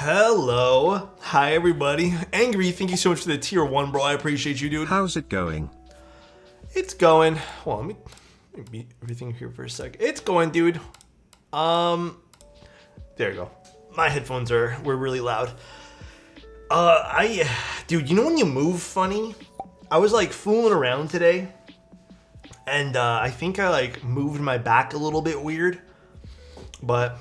Hello. Hi, everybody. Angry, thank you so much for the tier 1, bro. I appreciate you, dude. How's it going? It's going. Well, let me mute everything here for a sec. It's going, dude. There you go. My headphones were really loud. Dude, you know when you move funny? I was like fooling around today, and I think I like moved my back a little bit weird, but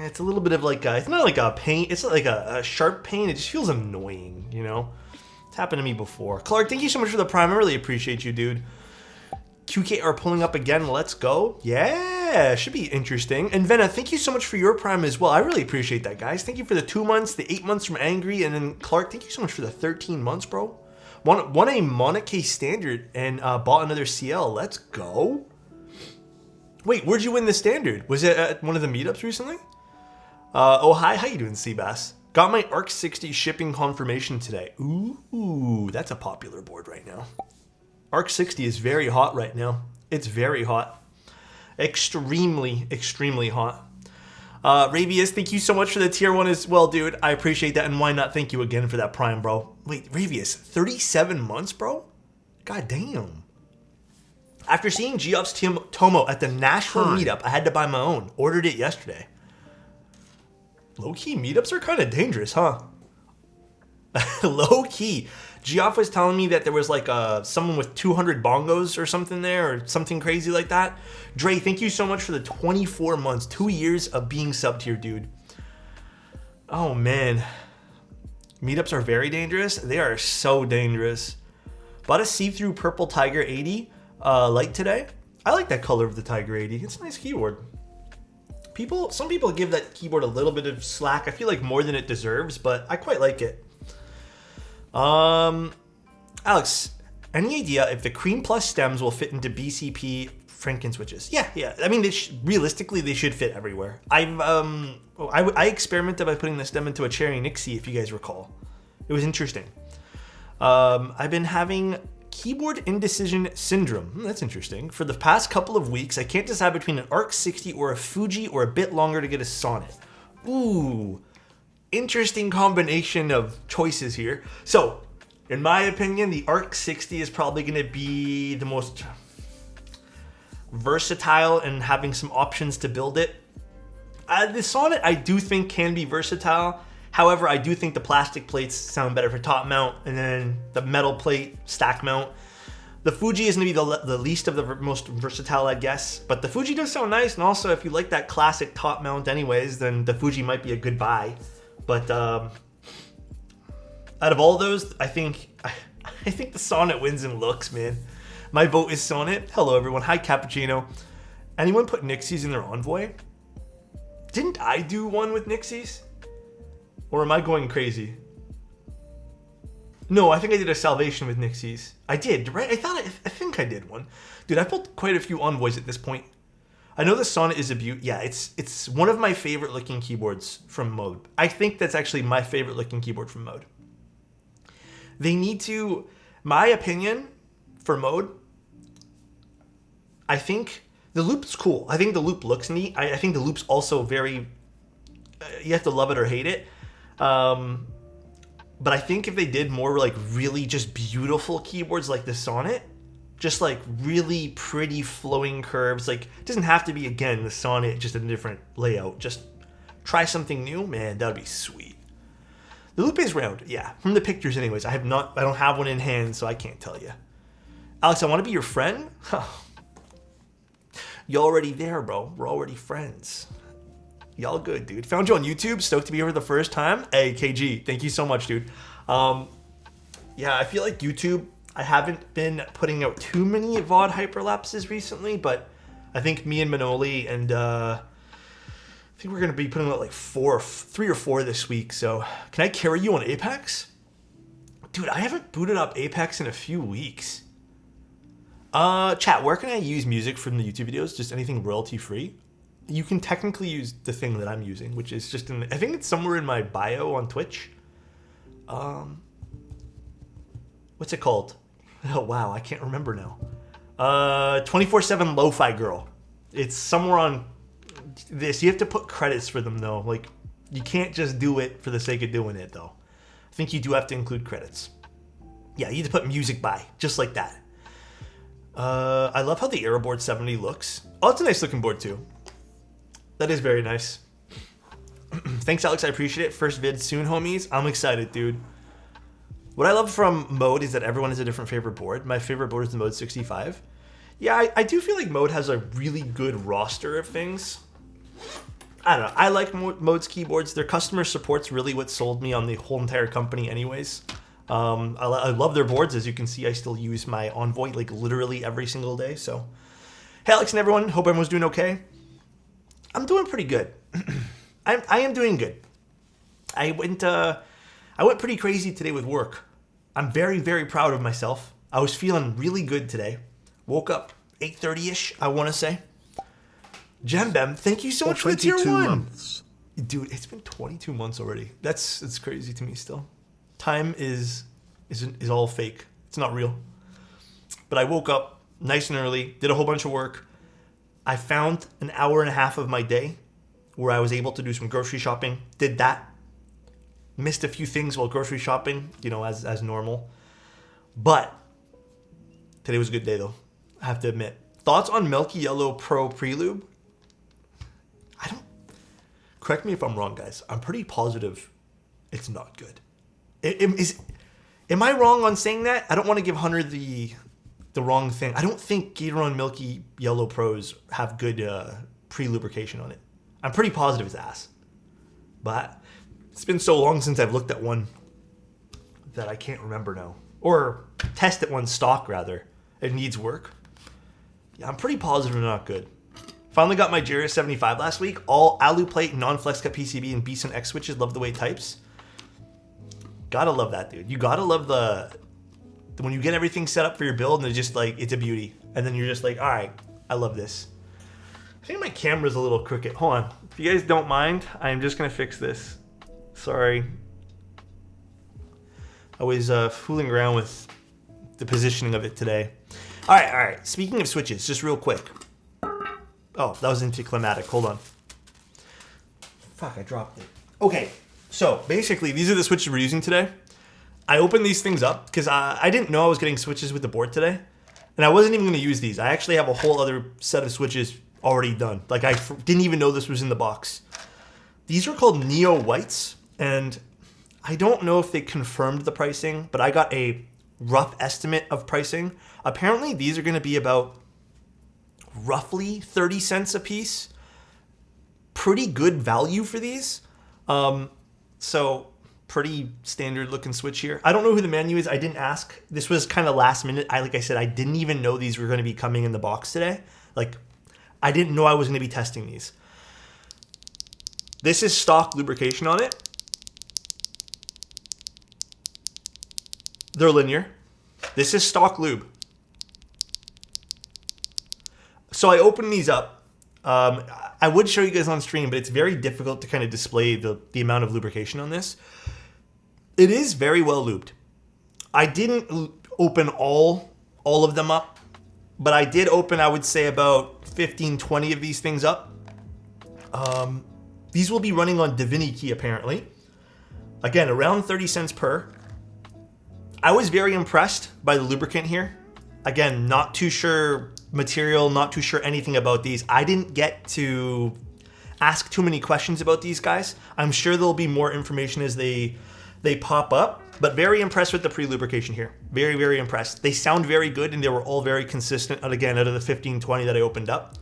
it's a little bit of like it's not like a pain, it's not like a sharp pain, it just feels annoying, you know? It's happened to me before. Clark, thank you so much for the prime, I really appreciate you, dude. QK are pulling up again, let's go. Yeah, should be interesting. And Venna, thank you so much for your prime as well. I really appreciate that, guys. Thank you for the 2 months, the 8 months from Angry, and then Clark, thank you so much for the 13 months, bro. Won a Monarchy Standard and bought another CL. Let's go. Wait, where'd you win the Standard? Was it at one of the meetups recently? Oh, hi. How you doing, Seabass? Got my Arc 60 shipping confirmation today. Ooh, that's a popular board right now. Arc 60 is very hot right now. It's very hot. Extremely, extremely hot. Ravius, thank you so much for the tier 1 as well, dude. I appreciate that, and why not thank you again for that prime, bro. Wait, Ravius, 37 months, bro? God damn. After seeing Geoff's Tomo at the Nashville meetup, I had to buy my own. Ordered it yesterday. Low-key, meetups are kind of dangerous, huh? Low-key. Geoff was telling me that there was like someone with 200 bongos or something there, or something crazy like that. Dre, thank you so much for the 24 months, 2 years of being subbed here, dude. Oh, man. Meetups are very dangerous. They are so dangerous. Bought a see-through purple Tiger 80 light today. I like that color of the Tiger 80. It's a nice keyboard. Some people give that keyboard a little bit of slack. I feel like more than it deserves, but I quite like it. Alex, any idea if the Cream Plus stems will fit into BCP Franken switches? Yeah. I mean, realistically, they should fit everywhere. I experimented by putting the stem into a Cherry Nixie, if you guys recall. It was interesting. I've been having keyboard indecision syndrome. That's interesting. For the past couple of weeks, I can't decide between an Arc 60 or a Fuji or a bit longer to get a Sonnet. Ooh. Interesting combination of choices here. So, in my opinion, the Arc 60 is probably going to be the most versatile and having some options to build it. The Sonnet, I do think, can be versatile. However, I do think the plastic plates sound better for top mount, and then the metal plate stack mount. The Fuji is going to be the least of the most versatile, I guess. But the Fuji does sound nice, and also if you like that classic top mount anyways, then the Fuji might be a good buy. But out of all those, I think the Sonnet wins in looks, man. My vote is Sonnet. Hello, everyone. Hi, Cappuccino. Anyone put Nixies in their Envoy? Didn't I do one with Nixies? Or am I going crazy? No, I think I did a Salvation with Nixies. I did, right? I think I did one. Dude, I built quite a few Envoys at this point. I know the Sonnet is a beaut. Yeah, it's one of my favorite looking keyboards from Mode. I think that's actually my favorite looking keyboard from Mode. They need to, my opinion, for Mode, I think the loop's cool. I think the loop looks neat. I think the loop's also very, you have to love it or hate it. But I think if they did more like really just beautiful keyboards like the Sonnet, just like really pretty flowing curves, like it doesn't have to be, again, the Sonnet, just a different layout. Just try something new, man, that would be sweet. The loop is round, yeah, from the pictures anyways. I don't have one in hand, so I can't tell you. Alex, I want to be your friend? You're already there, bro. We're already friends. Y'all good, dude. Found you on YouTube. Stoked to be here for the first time. Hey, KG, thank you so much, dude. Yeah, I feel like YouTube, I haven't been putting out too many VOD hyperlapses recently, but I think me and Manoli and I think we're going to be putting out like 3 or 4 this week. So can I carry you on Apex? Dude, I haven't booted up Apex in a few weeks. Chat, where can I use music from the YouTube videos? Just anything royalty free? You can technically use the thing that I'm using, which is just I think it's somewhere in my bio on Twitch. What's it called? Oh, wow, I can't remember now. 24/7 Lo-Fi Girl. It's somewhere on this. You have to put credits for them, though. Like, You can't just do it for the sake of doing it, though. I think you do have to include credits. Yeah, you need to put music by, just like that. I love how the Aeroboard 70 looks. Oh, it's a nice looking board too. That is very nice. Thanks, Alex. I appreciate it. First vid soon, homies. I'm excited, dude. What I love from Mode is that everyone has a different favorite board. My favorite board is the Mode 65. Yeah, I do feel like Mode has a really good roster of things. I don't know. I like Mode's keyboards. Their customer support's really what sold me on the whole entire company anyways. I love their boards. As you can see, I still use my Envoy like literally every single day. So, hey, Alex and everyone. Hope everyone's doing okay. I'm doing pretty good. I am doing good. I went pretty crazy today with work. I'm very, very proud of myself. I was feeling really good today. Woke up 8:30ish, I want to say. Jembem, thank you so much for the tier 1. Months. Dude, it's been 22 months already. It's crazy to me still. Time is all fake. It's not real. But I woke up nice and early, did a whole bunch of work. I found an hour and a half of my day where I was able to do some grocery shopping. Did that. Missed a few things while grocery shopping, you know, as normal. But today was a good day though, I have to admit. Thoughts on Milky Yellow Pro Prelube? Correct me if I'm wrong, guys. I'm pretty positive it's not good. Am I wrong on saying that? I don't want to give Hunter the wrong thing. I don't think Gateron Milky Yellow Pros have good pre-lubrication on it. I'm pretty positive it's ass. But it's been so long since I've looked at one that I can't remember now. Or tested one stock, rather. It needs work. Yeah, I'm pretty positive they're not good. Finally got my Jira 75 last week. All alu plate, non-flex cut PCB, and Beeson X switches. Love the way it types. Gotta love that, dude. You gotta love the when you get everything set up for your build and it's just like, it's a beauty. And then you're just like, all right, I love this. I think my camera's a little crooked. Hold on. If you guys don't mind, I'm just gonna fix this. Sorry. I was fooling around with the positioning of it today. All right. Speaking of switches, just real quick. Oh, that was anticlimactic. Hold on. Fuck, I dropped it. Okay, so basically, these are the switches we're using today. I opened these things up because I didn't know I was getting switches with the board today. And I wasn't even going to use these. I actually have a whole other set of switches already done. Like, I didn't even know this was in the box. These are called Neo Whites. And I don't know if they confirmed the pricing, but I got a rough estimate of pricing. Apparently, these are going to be about roughly 30 cents a piece. Pretty good value for these. So pretty standard looking switch here. I don't know who the menu is. I didn't ask. This was kind of last minute. Like I said, I didn't even know these were going to be coming in the box today. Like, I didn't know I was going to be testing these. This is stock lubrication on it. They're linear. This is stock lube. So I opened these up. I would show you guys on stream, but it's very difficult to kind of display the amount of lubrication on this. It is very well lubed. I didn't open all of them up, but I did open, I would say, about 15, 20 of these things up. These will be running on Divinity Key, apparently. Again, around 30 cents per. I was very impressed by the lubricant here. Again, not too sure material, not too sure anything about these. I didn't get to ask too many questions about these guys. I'm sure there'll be more information as they pop up, but very impressed with the pre-lubrication here. Very, very impressed. They sound very good, and they were all very consistent, and again, out of the 15, 20 that I opened up.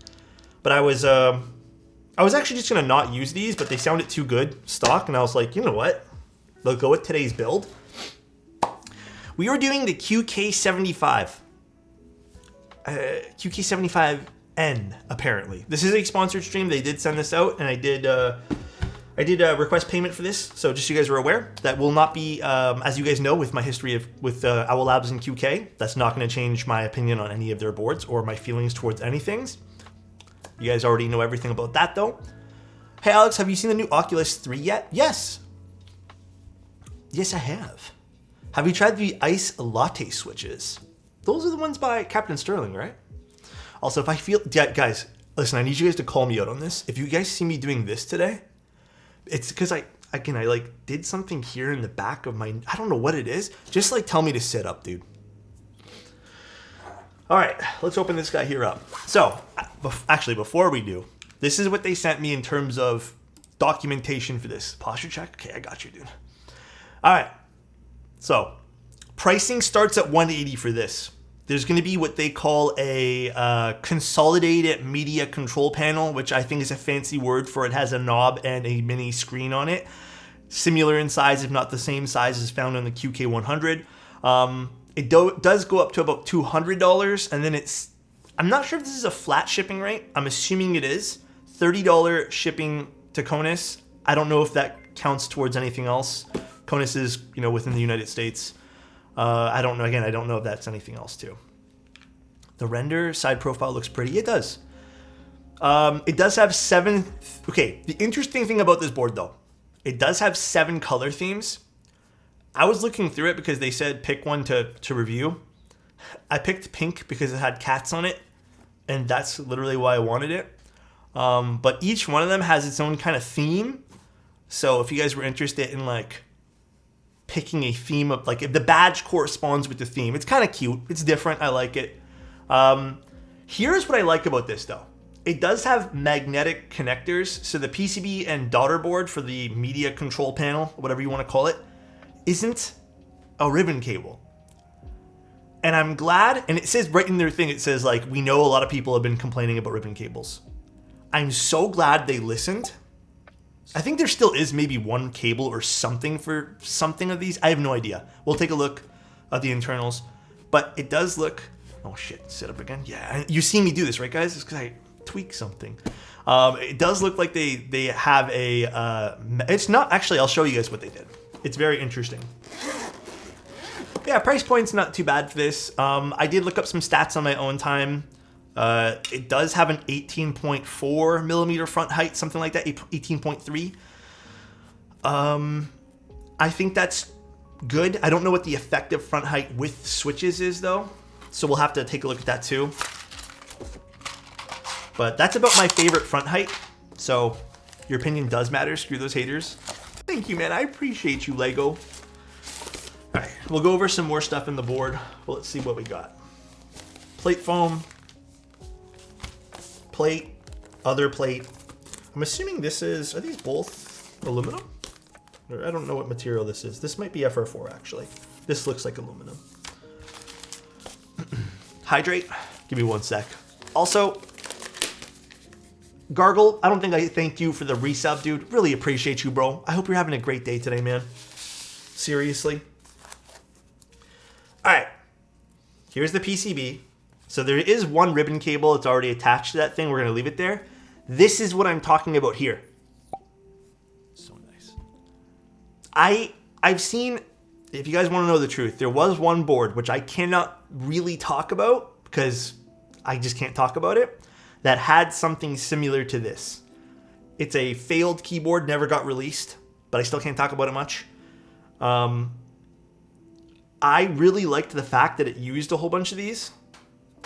But I was actually just gonna not use these, but they sounded too good stock, and I was like, you know what? They'll go with today's build. We were doing the QK75. QK75N, apparently. This is a sponsored stream. They did send this out, and I did request payment for this. So just so you guys are aware, that will not be, as you guys know, with my history with Owl Labs and QK, that's not going to change my opinion on any of their boards or my feelings towards anything. You guys already know everything about that, though. Hey, Alex, have you seen the new Oculus 3 yet? Yes. Yes, I have. Have you tried the Ice Latte switches? Those are the ones by Captain Sterling, right? Also, if I feel... Yeah, guys, listen, I need you guys to call me out on this. If you guys see me doing this today, It's because I like did something here in the back of my, I don't know what it is. Just like tell me to sit up, dude. All right, let's open this guy here up. So actually, before we do, this is what they sent me in terms of documentation for this. Posture check? Okay, I got you, dude. All right, so pricing starts at $180 for this. There's going to be what they call a consolidated media control panel, which I think is a fancy word for it has a knob and a mini screen on it. Similar in size, if not the same size as found on the QK100. It does go up to about $200, and then I'm not sure if this is a flat shipping rate. I'm assuming it is. $30 shipping to CONUS. I don't know if that counts towards anything else. CONUS is, within the United States. I don't know. Again, I don't know if that's anything else too. The render side profile looks pretty. It does. It does have 7. Okay, the interesting thing about this board though, it does have 7 color themes. I was looking through it because they said pick one to review. I picked pink because it had cats on it, and that's literally why I wanted it. But each one of them has its own kind of theme. So if you guys were interested in like picking a theme of like if the badge corresponds with the theme, it's kind of cute. It's different. I like it. Here's what I like about this though. It does have magnetic connectors. So the PCB and daughter board for the media control panel, whatever you want to call it, isn't a ribbon cable. And I'm glad, and it says right in their thing, it says like, we know a lot of people have been complaining about ribbon cables. I'm so glad they listened. I think there still is maybe one cable or something for something of these. I have no idea. We'll take a look at the internals. But it does look... Oh shit, sit up again. Yeah, you see me do this, right guys? It's because I tweak something. It does look like they have a... it's not... Actually, I'll show you guys what they did. It's very interesting. Yeah, price point's not too bad for this. I did look up some stats on my own time. It does have an 18.4 millimeter front height, something like that, 18.3. I think that's good. I don't know what the effective front height with switches is though, so we'll have to take a look at that too. But that's about my favorite front height, so your opinion does matter. Screw those haters. Thank you, man. I appreciate you, Lego. All right, we'll go over some more stuff in the board. Well, let's see what we got. Plate foam. Plate, other plate. I'm assuming this is, are these both aluminum? Or I don't know what material this is. This might be FR4 actually. This looks like aluminum. Hydrate, give me one sec. Also, Gargle, I don't think I thanked you for the resub, dude. Really appreciate you, bro. I hope you're having a great day today, man. Seriously. All right, here's the PCB. So there is one ribbon cable. It's already attached to that thing. We're going to leave it there. This is what I'm talking about here. So nice. I've seen, if you guys want to know the truth, there was one board, which I cannot really talk about because I just can't talk about it, that had something similar to this. It's a failed keyboard, never got released, but I still can't talk about it much. I really liked the fact that it used a whole bunch of these.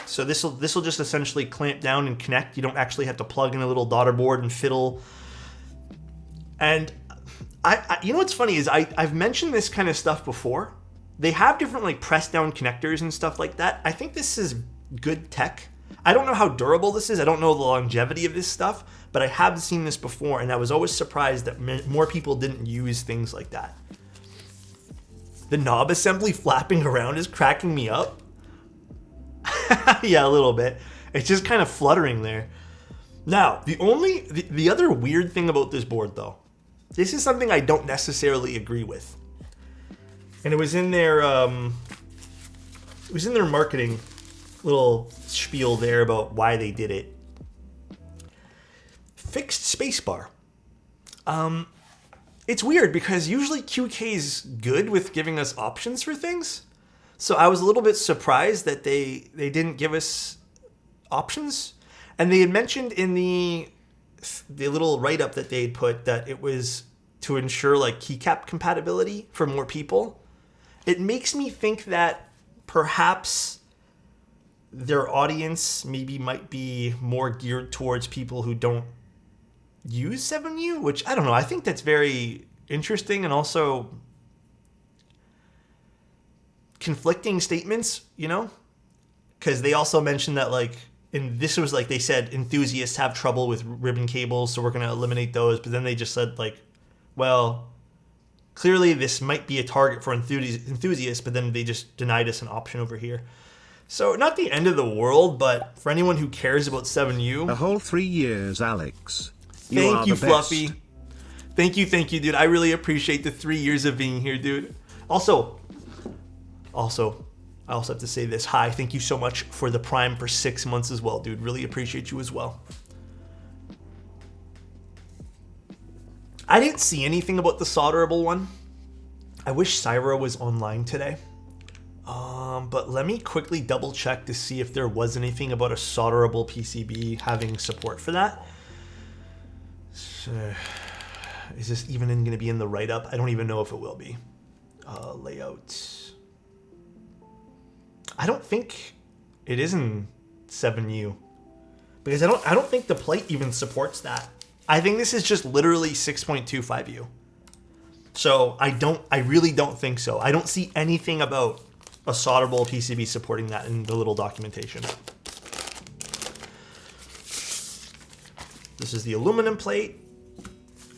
So this will just essentially clamp down and connect. You don't actually have to plug in a little daughter board and fiddle. And I you know what's funny is I've mentioned this kind of stuff before. They have different like press down connectors and stuff like that. I think this is good tech. I don't know how durable this is. I don't know the longevity of this stuff, but I have seen this before, and I was always surprised that more people didn't use things like that. The knob assembly flapping around is cracking me up. Yeah, a little bit. It's just kind of fluttering there. Now, the other weird thing about this board though, this is something I don't necessarily agree with. And it was in their marketing little spiel there about why they did it. Fixed spacebar. It's weird because usually QK's good with giving us options for things. So I was a little bit surprised that they didn't give us options. And they had mentioned in the little write-up that they had put that it was to ensure like Keycap compatibility for more people. It makes me think that perhaps their audience maybe might be more geared towards people who don't use 7U, which I don't know. I think that's very interesting and also conflicting statements, you know? Because they also mentioned that, like, and this was like they said enthusiasts have trouble with ribbon cables, so we're going to eliminate those. But then they just said, like, well, clearly this might be a target for enthusiasts, but then they just denied us an option over here. So not the end of the world, but for anyone who cares about 7U. A whole 3 years, Alex. Thank you, Fluffy. Thank you, dude. I really appreciate the 3 years of being here, dude. Also, I also have to say this. Hi, thank you so much for the Prime for 6 months as well, dude. Really appreciate you as well. I didn't see anything about the solderable one. I wish Syra was online today. But let me quickly double check to see if there was anything about a solderable PCB having support for that. So, is this even going to be in the write-up? I don't even know if it will be. Layout. I don't think it is in 7U because I don't think the plate even supports that. I think this is just literally 6.25U. So I really don't think so. I don't see anything about a solderable PCB supporting that in the little documentation. This is the aluminum plate.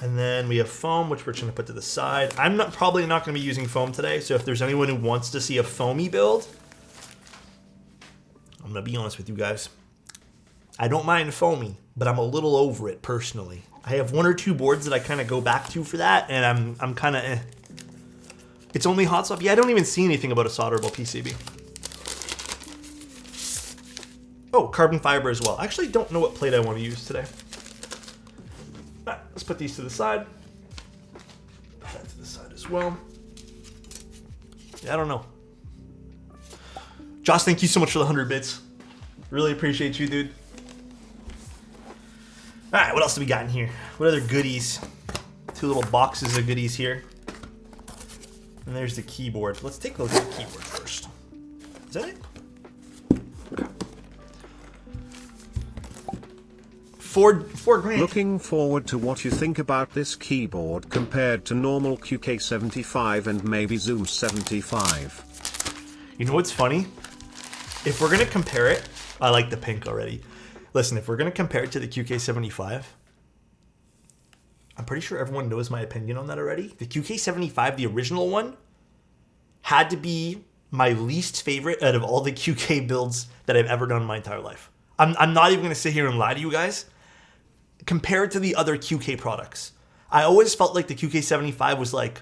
And then we have foam, which we're going to put to the side. I'm probably not going to be using foam today. So if there's anyone who wants to see a foamy build, I'm going to be honest with you guys. I don't mind foamy, but I'm a little over it personally. I have 1 or 2 boards that I kind of go back to for that, and I'm kind of It's only hot swap. Yeah, I don't even see anything about a solderable PCB. Oh, carbon fiber as well. I actually don't know what plate I want to use today. All right, let's put these to the side. Put that to the side as well. Yeah, I don't know. Josh, thank you so much for the 100 bits. Really appreciate you, dude. All right, what else do we got in here? What other goodies? 2 little boxes of goodies here. And there's the keyboard. Let's take a look at the keyboard first. Is that it? Okay. $4 grand. Looking forward to what you think about this keyboard compared to normal QK75 and maybe Zoom 75. You know what's funny? If we're gonna compare it, I like the pink already. Listen, if we're gonna compare it to the QK75, I'm pretty sure everyone knows my opinion on that already. The QK75, the original one, had to be my least favorite out of all the QK builds that I've ever done in my entire life. I'm not even gonna sit here and lie to you guys. Compared to the other QK products, I always felt like the QK75 was like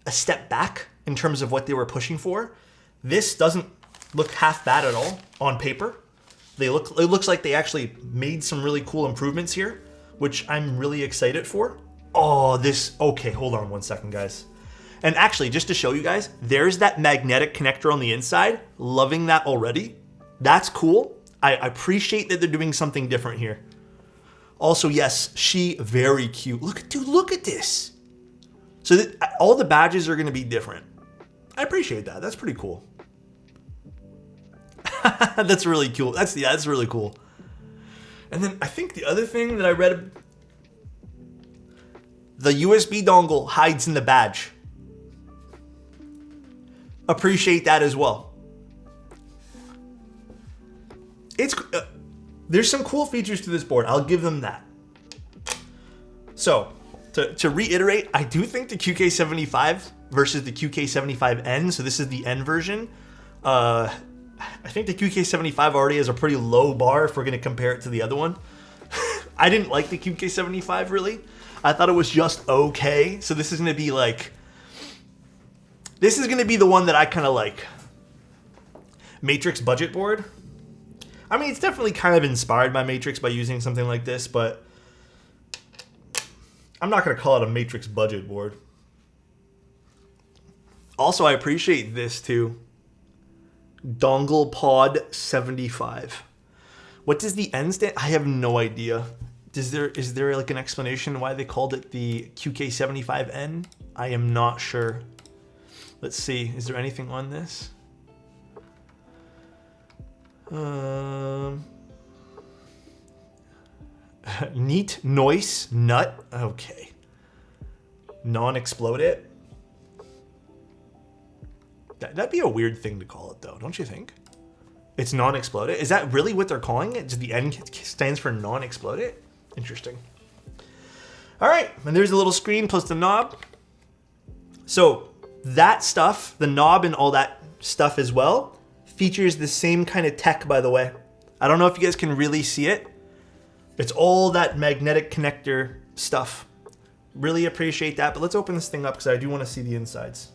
a step back in terms of what they were pushing for. This doesn't look half bad at all on paper. It looks like they actually made some really cool improvements here, which I'm really excited for. Oh, okay, hold on 1 second, guys. And actually, just to show you guys, there's that magnetic connector on the inside. Loving that already. That's cool. I appreciate that they're doing something different here. Also, yes, very cute. Look at this. So all the badges are gonna be different. I appreciate that. That's pretty cool. That's really cool. That's really cool. And then I think the other thing that I read, the USB dongle hides in the badge. Appreciate that as well. There's some cool features to this board. I'll give them that. So to reiterate, I do think the QK75 versus the QK75N, so this is the N version, I think the QK75 already has a pretty low bar if we're going to compare it to the other one. I didn't like the QK75 really. I thought it was just okay. So this is going to be like, this is going to be the one that I kind of like. Matrix budget board. I mean, it's definitely kind of inspired by Matrix by using something like this, but I'm not going to call it a Matrix budget board. Also, I appreciate this too. Dongle Pod 75. What does the N stand? I have no idea. Is there like an explanation why they called it the QK75N? I am not sure. Let's see. Is there anything on this? Neat noise nut. Okay. Non-exploded. That'd be a weird thing to call it, though, don't you think? It's non-exploded. Is that really what they're calling it? Just the N stands for non-exploded? Interesting. All right, and there's a little screen plus the knob. So that stuff, the knob and all that stuff as well, features the same kind of tech, by the way. I don't know if you guys can really see it. It's all that magnetic connector stuff. Really appreciate that, but let's open this thing up because I do want to see the insides.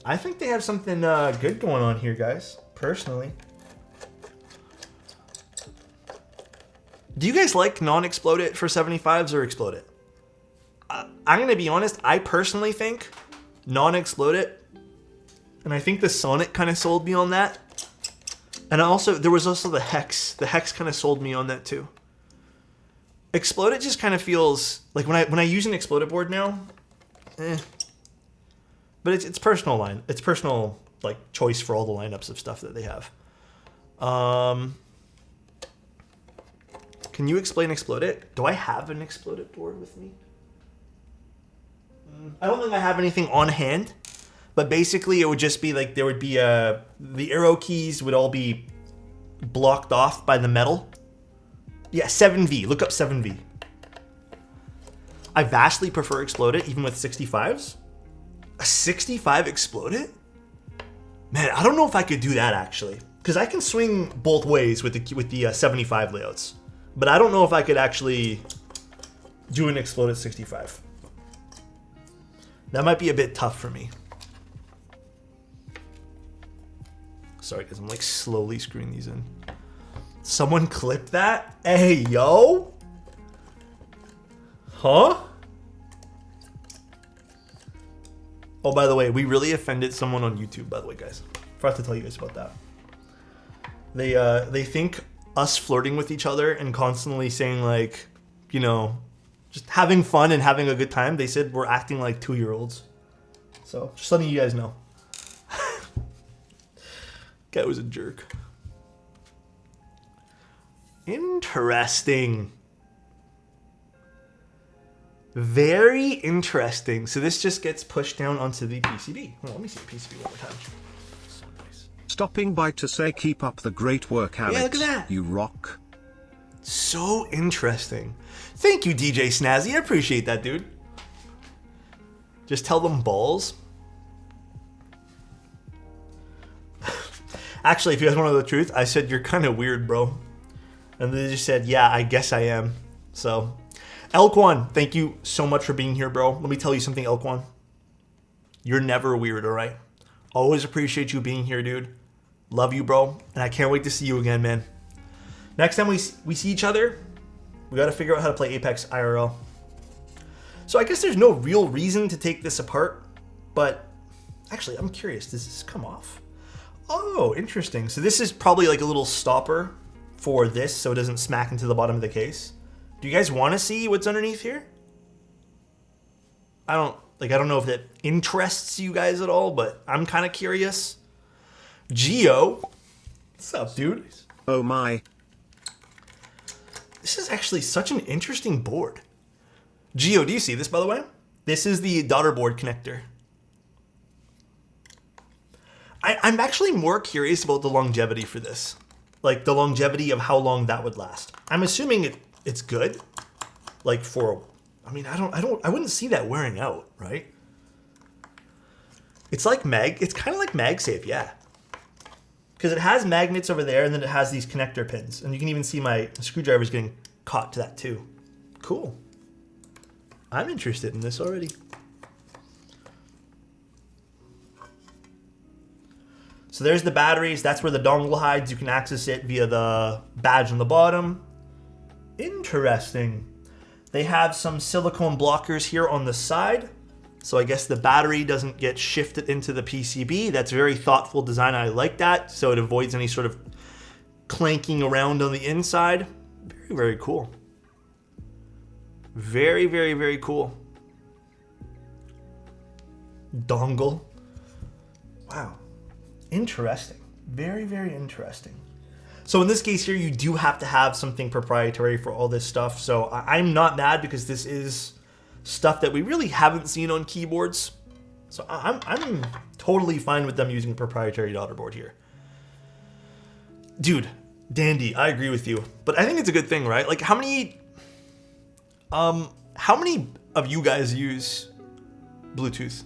I think they have something good going on here, guys, personally. Do you guys like non-exploded for 75s or exploded? I'm going to be honest, I personally think non-exploded, and I think the Sonic kind of sold me on that. And also, there was also the Hex. The Hex kind of sold me on that too. Exploded just kind of feels like when I use an exploded board now, but it's personal line. It's personal like choice for all the lineups of stuff that they have. Can you explain exploded? Do I have an exploded board with me? I don't think I have anything on hand, but basically it would just be like there would be the arrow keys would all be blocked off by the metal. Yeah, 7V. Look up 7V. I vastly prefer exploded even with 65s. A 65 exploded? Man, I don't know if I could do that actually, because I can swing both ways with the 75 layouts, but I don't know if I could actually do an exploded 65. That might be a bit tough for me. Sorry, guys, I'm like slowly screwing these in. Someone clipped that? Hey, yo! Huh? Oh, by the way, we really offended someone on YouTube, by the way, guys. Forgot to tell you guys about that. They think us flirting with each other and constantly saying, like, you know, just having fun and having a good time, they said we're acting like 2-year-olds. So, just letting you guys know. Guy was a jerk. Interesting. Very interesting. So this just gets pushed down onto the PCB. Hold on, let me see the PCB one more time. So nice. Stopping by to say keep up the great work, Alex. Yeah, look at that. You rock. So interesting. Thank you, DJ Snazzy. I appreciate that, dude. Just tell them balls. Actually, if you guys want to know the truth, I said, you're kind of weird, bro. And they just said, yeah, I guess I am. So, Elquan, thank you so much for being here, bro. Let me tell you something, Elquan. You're never weird, all right? Always appreciate you being here, dude. Love you, bro. And I can't wait to see you again, man. Next time we see each other, we got to figure out how to play Apex IRL. So I guess there's no real reason to take this apart, but actually, I'm curious. Does this come off? Oh, interesting. So this is probably like a little stopper for this so it doesn't smack into the bottom of the case. Do you guys want to see what's underneath here? I don't know if that interests you guys at all, but I'm kind of curious. Geo, what's up, dude? Oh my. This is actually such an interesting board. Geo, do you see this, by the way? This is the daughter board connector. I'm actually more curious about the longevity for this. Like the longevity of how long that would last. I'm assuming it's good. Like for, I mean, I wouldn't see that wearing out, right? It's like it's kind of like MagSafe, yeah. Because it has magnets over there and then it has these connector pins. And you can even see my screwdriver's getting caught to that too. Cool. I'm interested in this already. So there's the batteries. That's where the dongle hides. You can access it via the badge on the bottom. Interesting. They have some silicone blockers here on the side. So I guess the battery doesn't get shifted into the PCB. That's very thoughtful design. I like that. So it avoids any sort of clanking around on the inside. Very, very cool. Very, very, very cool. Dongle. Wow. Interesting. Very, very interesting. So in this case here, you do have to have something proprietary for all this stuff. So I'm not mad because this is stuff that we really haven't seen on keyboards. So I'm totally fine with them using a proprietary daughter board here. Dude, dandy, I agree with you. But I think it's a good thing, right? Like how many of you guys use Bluetooth?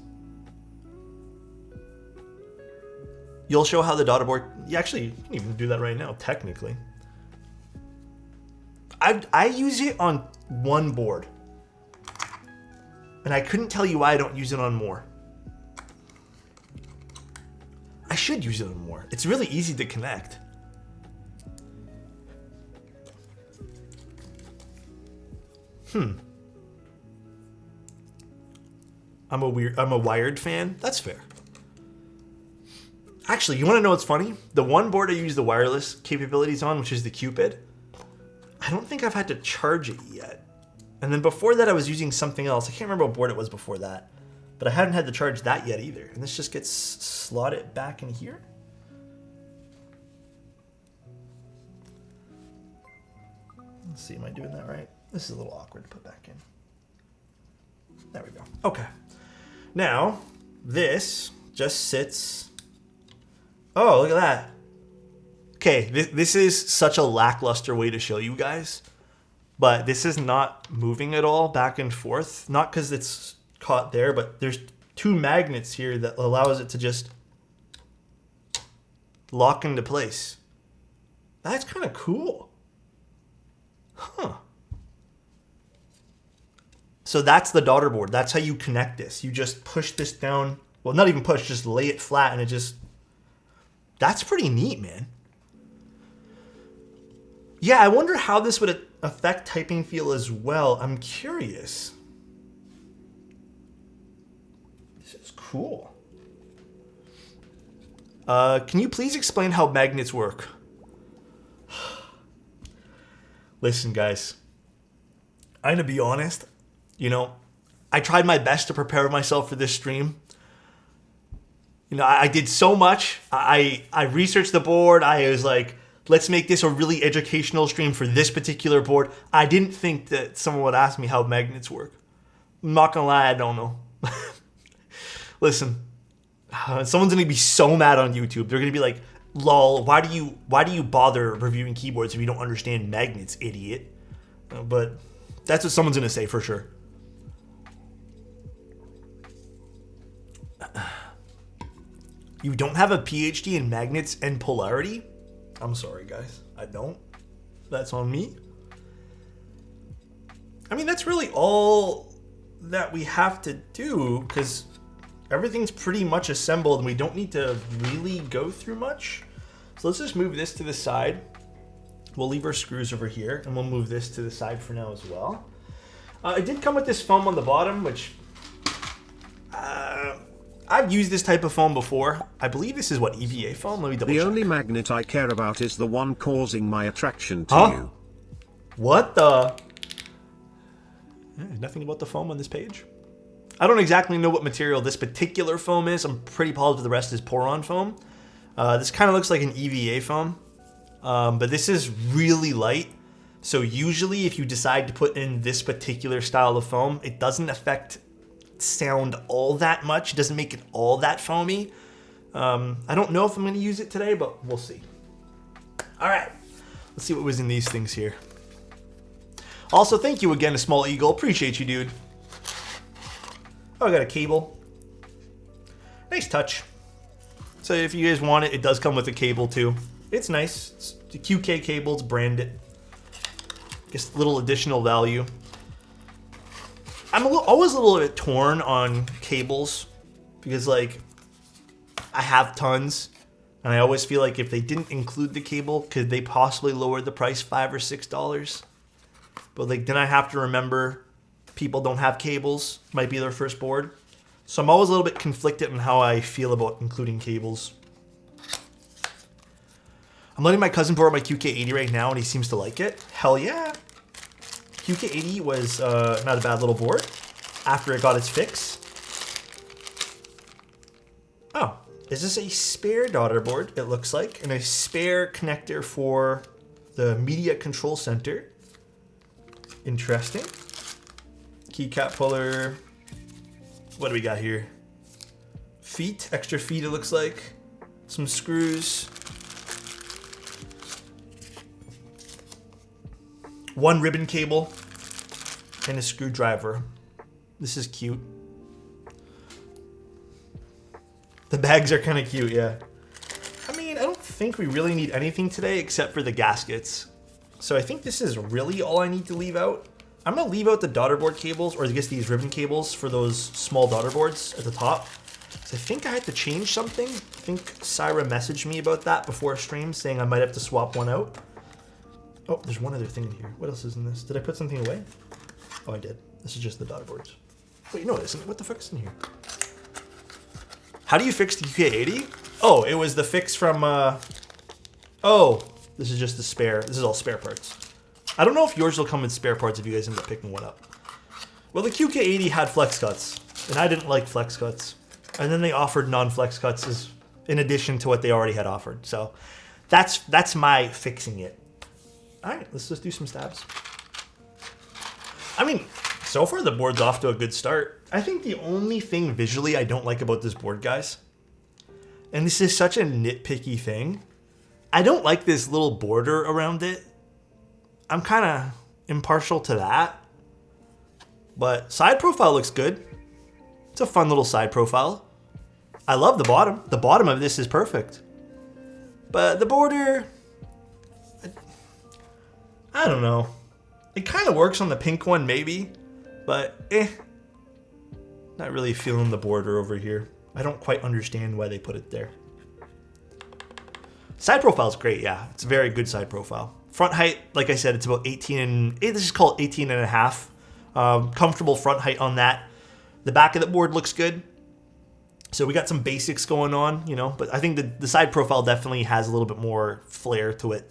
You'll show how the daughter board, actually, you can even do that right now, technically. I use it on one board. And I couldn't tell you why I don't use it on more. I should use it on more. It's really easy to connect. I'm a wired fan. That's fair. Actually, you want to know what's funny? The one board I use the wireless capabilities on, which is the Cupid, I don't think I've had to charge it yet. And then before that, I was using something else. I can't remember what board it was before that, but I hadn't had to charge that yet either. And this just gets slotted back in here. Let's see, am I doing that right? This is a little awkward to put back in. There we go. Okay. Now, this just sits... Oh, look at that. Okay, this is such a lackluster way to show you guys. But this is not moving at all back and forth. Not because it's caught there, but there's two magnets here that allows it to just lock into place. That's kind of cool. Huh. So that's the daughter board. That's how you connect this. You just push this down. Well, not even push, just lay it flat and it just... That's pretty neat, man. Yeah, I wonder how this would affect typing feel as well. I'm curious. This is cool. Can you please explain how magnets work? Listen, guys. I'm gonna be honest. You know, I tried my best to prepare myself for this stream. You know, I did so much. I researched the board. I was like, let's make this a really educational stream for this particular board. I didn't think that someone would ask me how magnets work. I'm not gonna lie, I don't know. Listen, someone's gonna be so mad on YouTube. They're gonna be like, lol, why do you bother reviewing keyboards if you don't understand magnets, idiot? But that's what someone's gonna say for sure. You don't have a PhD in magnets and polarity? I'm sorry, guys. I don't. That's on me. I mean, that's really all that we have to do because everything's pretty much assembled and we don't need to really go through much. So let's just move this to the side. We'll leave our screws over here and we'll move this to the side for now as well. It did come with this foam on the bottom, which... I've used this type of foam before. I believe this is what, EVA foam? Let me double check. The only magnet I care about is the one causing my attraction to you. What the? Nothing about the foam on this page. I don't exactly know what material this particular foam is. I'm pretty positive the rest is Poron foam. This kind of looks like an EVA foam. But this is really light. So usually if you decide to put in this particular style of foam, it doesn't affect sound all that much. It doesn't make it all that foamy. I don't know if I'm going to use it today, but we'll see. All right, let's see what was in these things here. Also, thank you again to Small Eagle. Appreciate you, dude. Oh, I got a cable. Nice touch. So if you guys want it, it does come with a cable too. It's nice. It's the QK cable. It's branded. Just a little additional value. I'm always a little bit torn on cables because, like, I have tons, and I always feel like if they didn't include the cable, could they possibly lower the price $5 or $6? But like, then I have to remember people don't have cables. Might be their first board, so I'm always a little bit conflicted on how I feel about including cables. I'm letting my cousin borrow my QK80 right now, and he seems to like it. Hell yeah! QK80 was not a bad little board after it got its fix. Oh, Is this a spare daughter board? It looks like, and a spare connector for the media control center. Interesting. Keycap puller. What do we got here? Feet, extra feet it looks like. Some screws. One ribbon cable and a screwdriver. This is cute. The bags are kind of cute, yeah. I mean, I don't think we really need anything today except for the gaskets. So I think this is really all I need to leave out. I'm gonna leave out the daughter board cables, or I guess these ribbon cables for those small daughter boards at the top. So I think I had to change something. I think Syra messaged me about that before stream, saying I might have to swap one out. Oh, there's one other thing in here. What else is in this? Did I put something away? Oh, I did. This is just the daughter boards. Wait, no, it isn't. What the fuck is in here? How do you fix the QK80? Oh, it was the fix from, oh, this is just the spare. This is all spare parts. I don't know if yours will come with spare parts if you guys end up picking one up. Well, the QK80 had flex cuts, and I didn't like flex cuts. And then they offered non-flex cuts as in addition to what they already had offered. So that's my fixing it. All right, let's just do some stabs. I mean, so far the board's off to a good start. I think the only thing visually I don't like about this board, guys, and this is such a nitpicky thing, I don't like this little border around it. I'm kind of impartial to that. But side profile looks good. It's a fun little side profile. I love the bottom. The bottom of this is perfect. But the border, I don't know. It kind of works on the pink one maybe, but not really feeling the border over here. I don't quite understand why they put it there. Side profile is great, yeah. It's a very good side profile. Front height, like I said, it's about 18 and, let's just call it 18 and a half. Comfortable front height on that. The back of the board looks good. So we got some basics going on, you know, but I think the side profile definitely has a little bit more flair to it.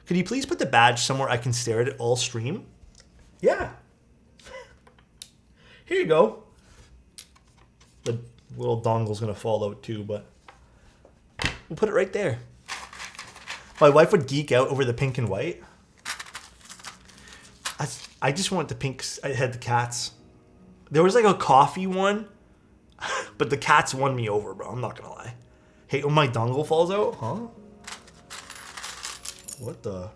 Could you please put the badge somewhere I can stare at it all stream? Yeah. Here you go. The little dongle's gonna fall out too, but we'll put it right there. My wife would geek out over the pink and white. I just want the pinks. I had the cats. There was like a coffee one, but the cats won me over, bro. I'm not gonna lie. Hey, when my dongle falls out, huh? What the?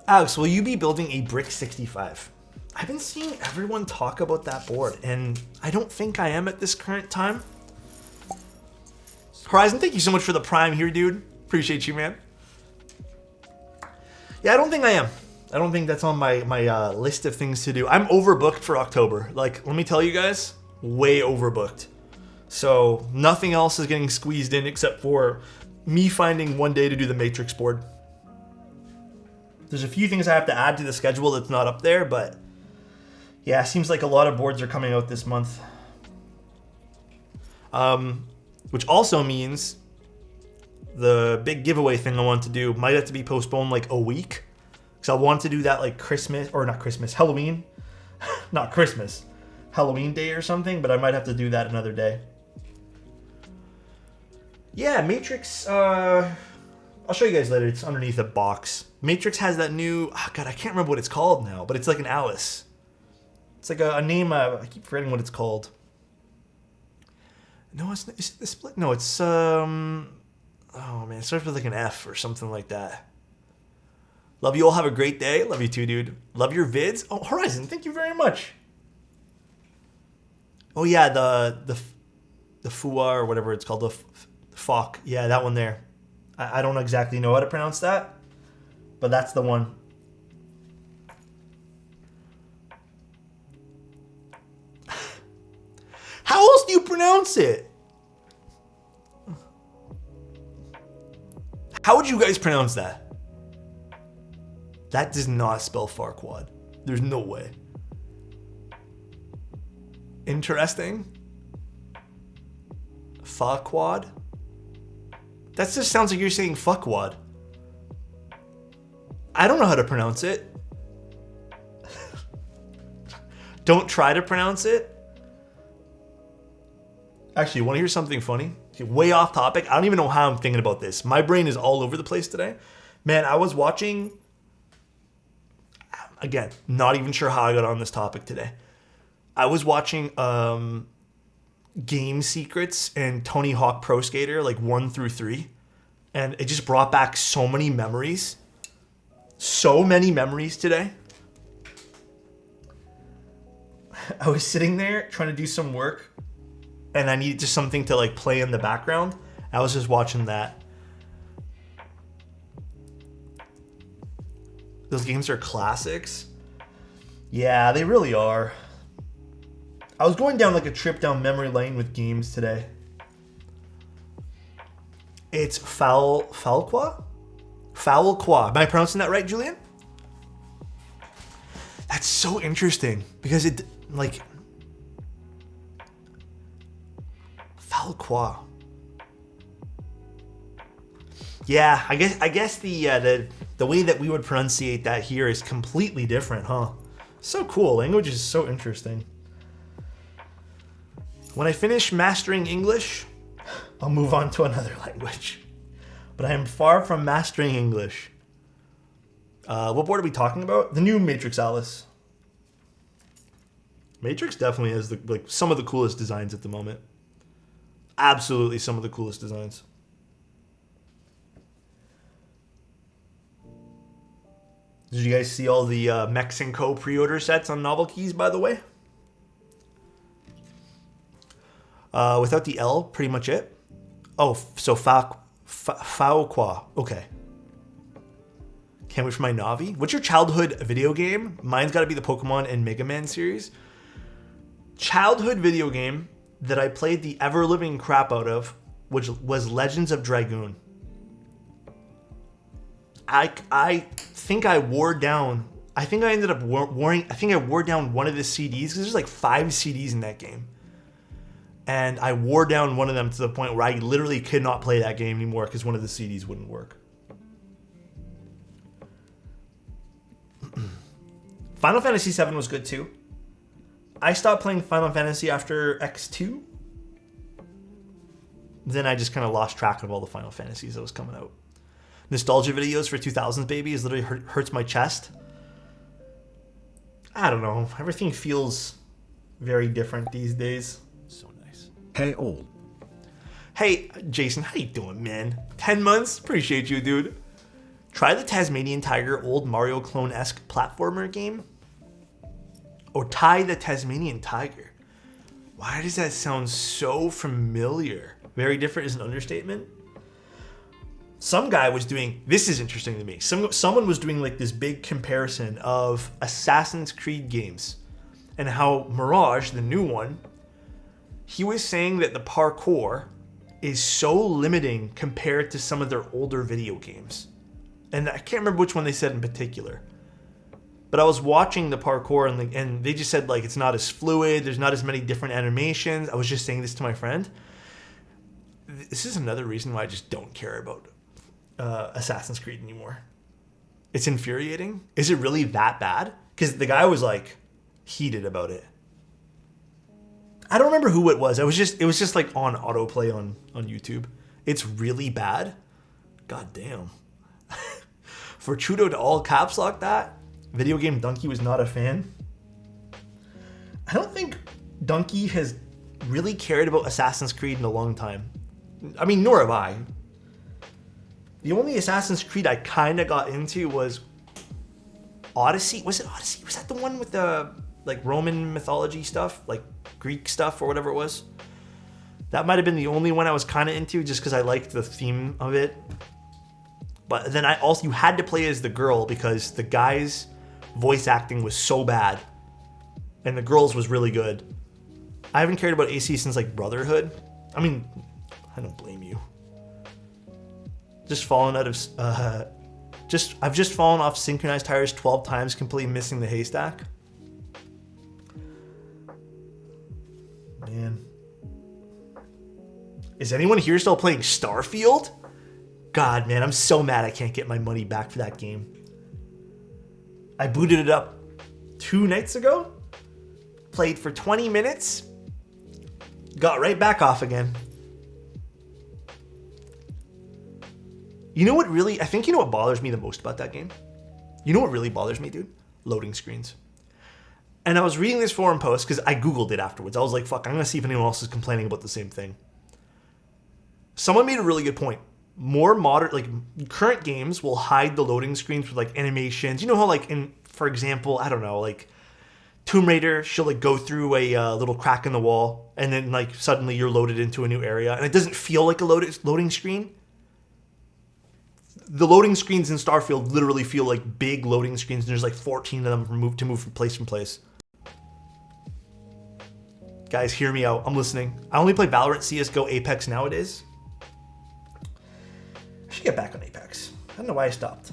Alex, will you be building a brick 65? I've been seeing everyone talk about that board, and I don't think I am at this current time. Horizon, thank you so much for the prime here, dude. Appreciate you, man. Yeah, I don't think I am. I don't think that's on my list of things to do. I'm overbooked for October. Like, let me tell you guys, way overbooked. So nothing else is getting squeezed in except for me finding one day to do the Matrix board. There's a few things I have to add to the schedule that's not up there, but yeah, it seems like a lot of boards are coming out this month. Which also means the big giveaway thing I want to do might have to be postponed like a week. Because I want to do that like Christmas, or not Christmas, Halloween. Not Christmas. Halloween day or something, but I might have to do that another day. Yeah, Matrix, I'll show you guys later. It's underneath a box. Matrix has that new, oh God, I can't remember what it's called now, but it's like an Alice. It's like a name, I keep forgetting what it's called. No, it's not, is it the split? No, it's, oh man, it starts with like an F or something like that. Love you all, have a great day. Love you too, dude. Love your vids. Oh, Horizon, thank you very much. Oh yeah, the Fua or whatever it's called, the Fok. Yeah, that one there. I don't exactly know how to pronounce that, but that's the one. How else do you pronounce it? How would you guys pronounce that? That does not spell Farquad. There's no way. Interesting. Farquad? That just sounds like you're saying fuckwad. I don't know how to pronounce it. Don't try to pronounce it. Actually, you want to hear something funny? Way off topic. I don't even know how I'm thinking about this. My brain is all over the place today. Man, I was watching... Again, not even sure how I got on this topic today. I was watching Game Secrets and Tony Hawk Pro Skater, like 1 through 3. And it just brought back so many memories. So many memories today. I was sitting there trying to do some work. And I needed just something to like play in the background. I was just watching that. Those games are classics. Yeah, they really are. I was going down like a trip down memory lane with games today. It's Falqua? Falqua. Am I pronouncing that right, Julian? That's so interesting because it like Falqua. Yeah, I guess the way that we would pronunciate that here is completely different, huh? So cool. Language is so interesting. When I finish mastering English, I'll move on to another language. But I am far from mastering English. What board are we talking about? The new Matrix Alice. Matrix definitely has like some of the coolest designs at the moment. Absolutely some of the coolest designs. Did you guys see all the Mex & Co. pre-order sets on Novel Keys, by the way? Without the L, pretty much it. Oh, so Falqua. Okay. Can't wait for my Navi. What's your childhood video game? Mine's got to be the Pokemon and Mega Man series. Childhood video game that I played the ever-living crap out of, which was Legends of Dragoon. I think I wore down. I think I ended up wearing. I think I wore down one of the CDs because there's like 5 CDs in that game, and I wore down one of them to the point where I literally could not play that game anymore because one of the CDs wouldn't work. Final Fantasy VII was good too. I stopped playing Final Fantasy after X2. Then I just kind of lost track of all the Final Fantasies that was coming out. Nostalgia videos for 2000s, baby, is literally hurts my chest. I don't know. Everything feels very different these days. So nice. Hey all. Hey, Jason, how you doing, man? 10 months? Appreciate you, dude. Try the Tasmanian Tiger old Mario clone-esque platformer game. Or Ty the Tasmanian Tiger. Why does that sound so familiar? Very different is an understatement. Some guy was doing, this is interesting to me. Someone was doing like this big comparison of Assassin's Creed games and how Mirage, the new one, he was saying that the parkour is so limiting compared to some of their older video games. And I can't remember which one they said in particular. But I was watching the parkour and they just said like it's not as fluid, there's not as many different animations. I was just saying this to my friend. This is another reason why I just don't care about Assassin's Creed anymore. It's infuriating. Is it really that bad? Because the guy was like heated about it. I don't remember who it was. It was just like on autoplay on YouTube. It's really bad. God damn. For Trudeau to all caps lock that, Video Game Donkey was not a fan. I don't think Donkey has really cared about Assassin's Creed in a long time. I mean, nor have I. The only Assassin's Creed I kind of got into was Odyssey. Was it Odyssey? Was that the one with the like Roman mythology stuff? Like Greek stuff or whatever it was? That might have been the only one I was kind of into just because I liked the theme of it. But then you had to play as the girl because the guy's voice acting was so bad. And the girl's was really good. I haven't cared about AC since like Brotherhood. I mean, I don't blame you. Just fallen out of I've just fallen off synchronized tires 12 times, completely missing the haystack. Man. Is anyone here still playing Starfield? God, man, I'm so mad I can't get my money back for that game. I booted it up 2 nights ago, played for 20 minutes, got right back off again. You know what really, I think you know what bothers me the most about that game? You know what really bothers me, dude? Loading screens. And I was reading this forum post because I Googled it afterwards. I was like, fuck, I'm going to see if anyone else is complaining about the same thing. Someone made a really good point. More modern, like current games will hide the loading screens with like animations. You know how like in, for example, I don't know, like Tomb Raider, she'll like go through a little crack in the wall and then like suddenly you're loaded into a new area and it doesn't feel like a loading screen. The loading screens in Starfield literally feel like big loading screens and there's like 14 of them to move from place. Guys, hear me out. I'm listening. I only play Valorant, CSGO, Apex nowadays. I should get back on Apex. I don't know why I stopped.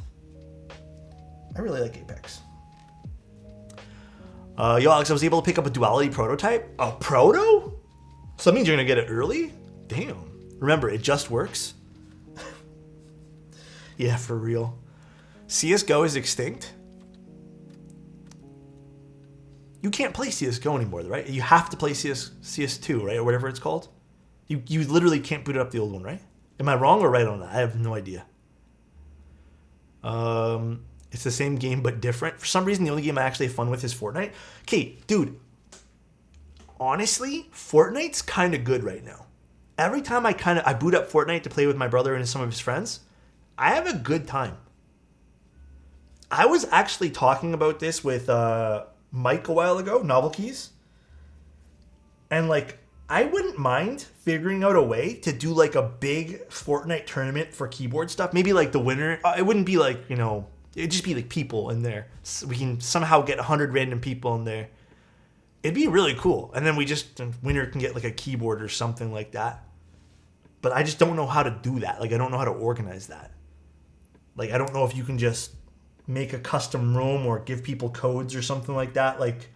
I really like Apex. Yo, Alex, I was able to pick up a Duality prototype. A proto? So that means you're going to get it early? Damn. Remember, it just works. Yeah, for real. CSGO is extinct. You can't play CSGO anymore, right? You have to play CS2, right? Or whatever it's called. You literally can't boot it up the old one, right? Am I wrong or right on that? I have no idea. It's the same game but different. For some reason, the only game I actually have fun with is Fortnite. Okay, dude. Honestly, Fortnite's kind of good right now. Every time I boot up Fortnite to play with my brother and some of his friends, I have a good time. I was actually talking about this with Mike a while ago, Novel Keys. And like, I wouldn't mind figuring out a way to do like a big Fortnite tournament for keyboard stuff. Maybe like the winner, it wouldn't be like, you know, it'd just be like people in there. So we can somehow get 100 random people in there. It'd be really cool. And then the winner can get like a keyboard or something like that. But I just don't know how to do that. Like, I don't know how to organize that. Like, I don't know if you can just make a custom room or give people codes or something like that. Like,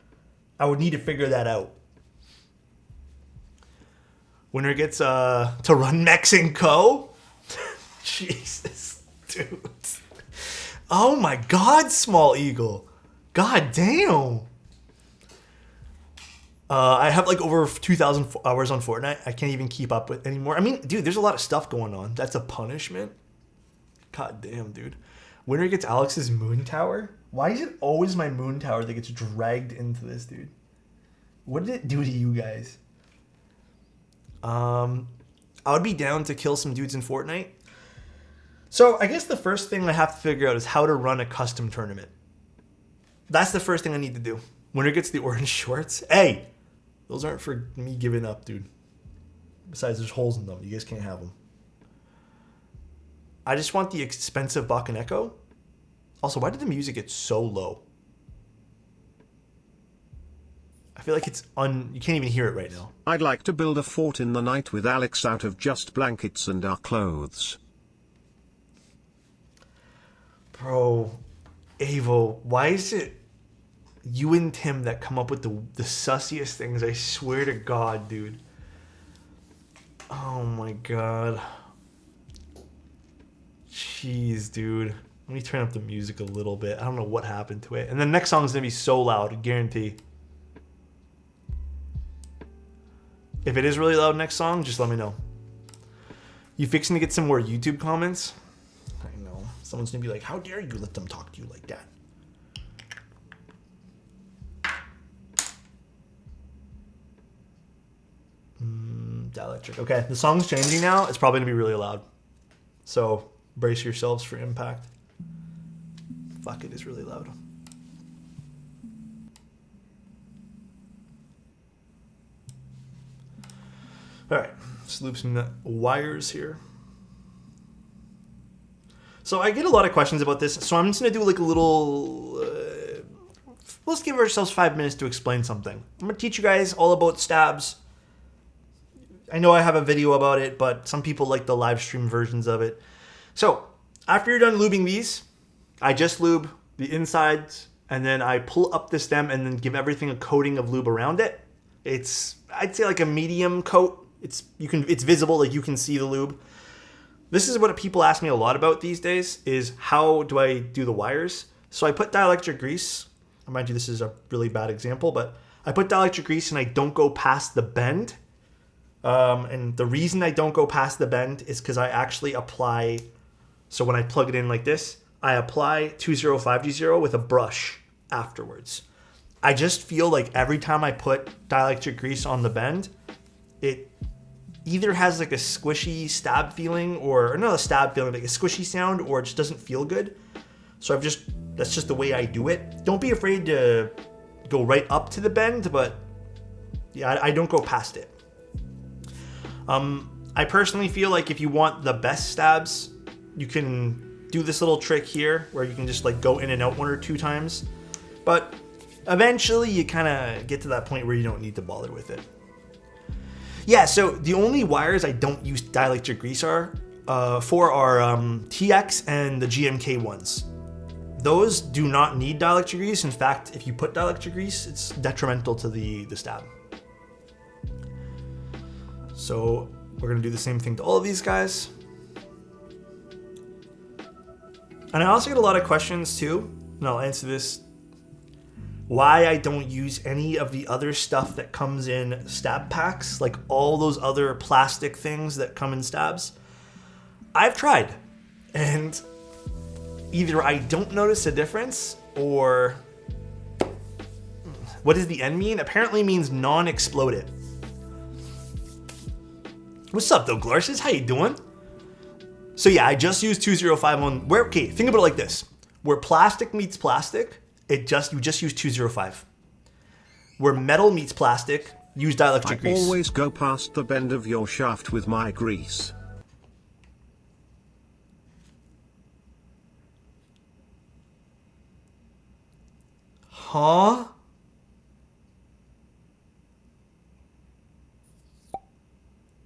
I would need to figure that out. Winner gets to run Mex and Co. Jesus, dude. Oh my God, Small Eagle. God damn. I have like over 2,000 hours on Fortnite. I can't even keep up with anymore. I mean, dude, there's a lot of stuff going on. That's a punishment. God damn, dude. Winner gets Alex's moon tower. Why is it always my moon tower that gets dragged into this, dude? What did it do to you guys? I would be down to kill some dudes in Fortnite. So I guess the first thing I have to figure out is how to run a custom tournament. That's the first thing I need to do. Winner gets the orange shorts. Hey, those aren't for me giving up, dude. Besides, there's holes in them. You guys can't have them. I just want the expensive Bakaneko. Also, why did the music get so low? I feel like you can't even hear it right now. I'd like to build a fort in the night with Alex out of just blankets and our clothes. Bro, Avo, why is it you and Tim that come up with the sussiest things? I swear to God, dude. Oh my God. Jeez, dude. Let me turn up the music a little bit. I don't know what happened to it. And the next song is going to be so loud, I guarantee. If it is really loud next song, just let me know. You fixing to get some more YouTube comments? I know. Someone's going to be like, how dare you let them talk to you like that? Dielectric. Okay, the song's changing now. It's probably going to be really loud. So brace yourselves for impact. Fuck, it is really loud. All right, let's loop some wires here. So I get a lot of questions about this, so I'm just gonna do like a little. Let's give ourselves 5 minutes to explain something. I'm gonna teach you guys all about stabs. I know I have a video about it, but some people like the live stream versions of it. So after you're done lubing these, I just lube the insides, and then I pull up the stem and then give everything a coating of lube around it. It's, I'd say, like a medium coat. It's visible, like you can see the lube. This is what people ask me a lot about these days, is how do I do the wires? So I put dielectric grease. Mind you, this is a really bad example, but I put dielectric grease and I don't go past the bend. And the reason I don't go past the bend is because I actually apply. So when I plug it in like this, I apply 205G0 with a brush afterwards. I just feel like every time I put dielectric grease on the bend, it either has like a squishy stab feeling or not a stab feeling, like a squishy sound, or it just doesn't feel good. So that's just the way I do it. Don't be afraid to go right up to the bend, but yeah, I don't go past it. I personally feel like if you want the best stabs, you can do this little trick here where you can just like go in and out 1 or 2 times. But eventually you kind of get to that point where you don't need to bother with it. Yeah, so the only wires I don't use dielectric grease for are TX and the GMK ones. Those do not need dielectric grease. In fact, if you put dielectric grease, it's detrimental to the stab. So we're gonna do the same thing to all of these guys. And I also get a lot of questions too, and I'll answer this. Why I don't use any of the other stuff that comes in stab packs, like all those other plastic things that come in stabs. I've tried, and either I don't notice a difference, or what does the N mean? Apparently means non-explosive. What's up though, Glorsis? How you doing? So yeah, I just use 205 on where, okay, think about it like this. Where plastic meets plastic, you just use 205. Where metal meets plastic, use dielectric grease. I always go past the bend of your shaft with my grease. Huh?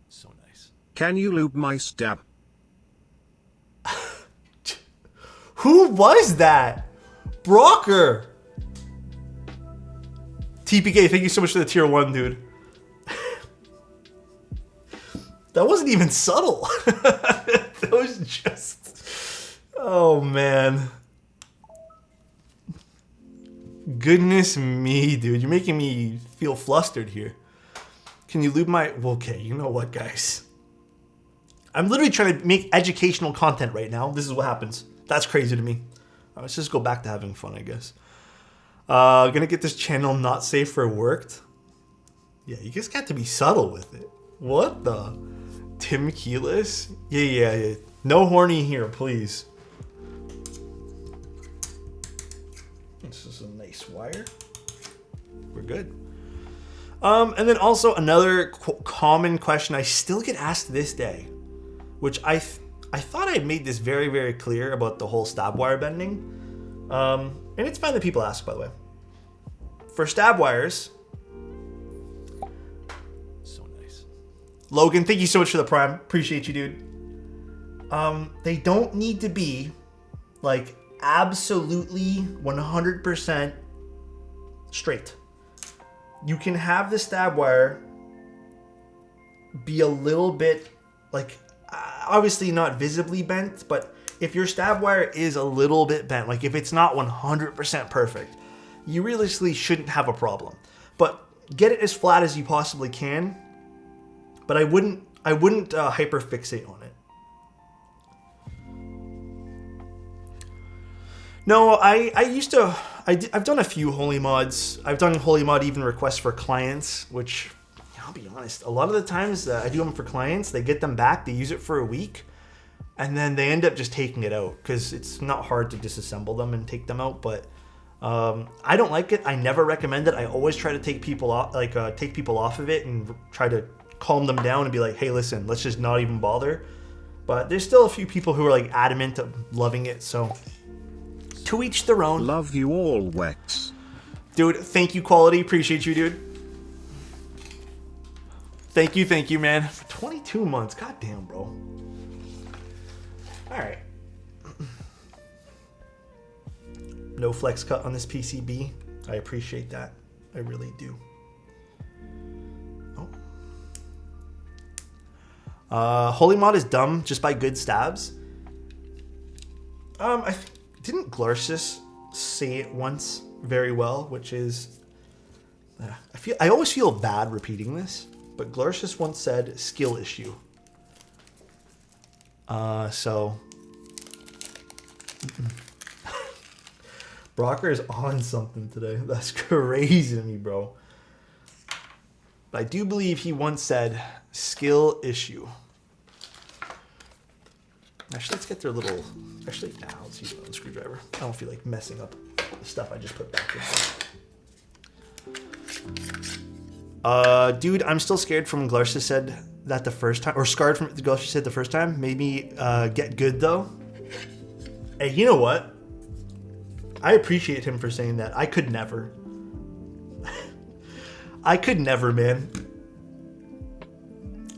So nice. Can you lube my stab? Who was that? Brocker! TPK, thank you so much for the tier 1, dude. That wasn't even subtle. That was just... Oh, man. Goodness me, dude. You're making me feel flustered here. Can you lube my... Okay, you know what, guys? I'm literally trying to make educational content right now. This is what happens. That's crazy to me. Let's just go back to having fun, I guess. Gonna get this channel not safe for worked. Yeah, you just got to be subtle with it. What the? Tim Keyless? Yeah. No horny here, please. This is a nice wire. We're good. And then also another common question I still get asked to this day, which I thought I made this very, very clear about the whole stab wire bending. And it's fine that people ask, by the way. For stab wires, so nice. Logan, thank you so much for the prime. Appreciate you, dude. They don't need to be like absolutely 100% straight. You can have the stab wire be a little bit like, obviously not visibly bent, but if your stab wire is a little bit bent, like if it's not 100% perfect, you realistically shouldn't have a problem. But get it as flat as you possibly can. But I wouldn't hyperfixate on it. No, I've done a few holy mods. I've done holy mod even requests for clients, which I'll be honest, a lot of the times I do them for clients, they get them back, they use it for a week, and then they end up just taking it out because it's not hard to disassemble them and take them out. But I don't like it. I never recommend it. I always try to take people off, take people off of it and try to calm them down and be like, hey, listen, let's just not even bother. But there's still a few people who are like adamant of loving it. So to each their own. Love you all, Wex. Dude, thank you, Quality. Appreciate you, dude. Thank you, man. For 22 months. God damn, bro. All right. No flex cut on this PCB. I appreciate that. I really do. Oh. Holy mod is dumb. Just buy good stabs. Didn't Glarsis say it once very well, which is I always feel bad repeating this, but Glorcius once said skill issue. So Brocker is on something today. That's crazy to me, bro. But I do believe he once said skill issue. Actually, let's get their little... Actually, nah, let's use a screwdriver. I don't feel like messing up the stuff I just put back in. Dude, I'm still scared from Glorcius said that the first time, or scarred from Glorcius said the first time. Made me get good, though. Hey, you know what? I appreciate him for saying that. I could never. I could never, man.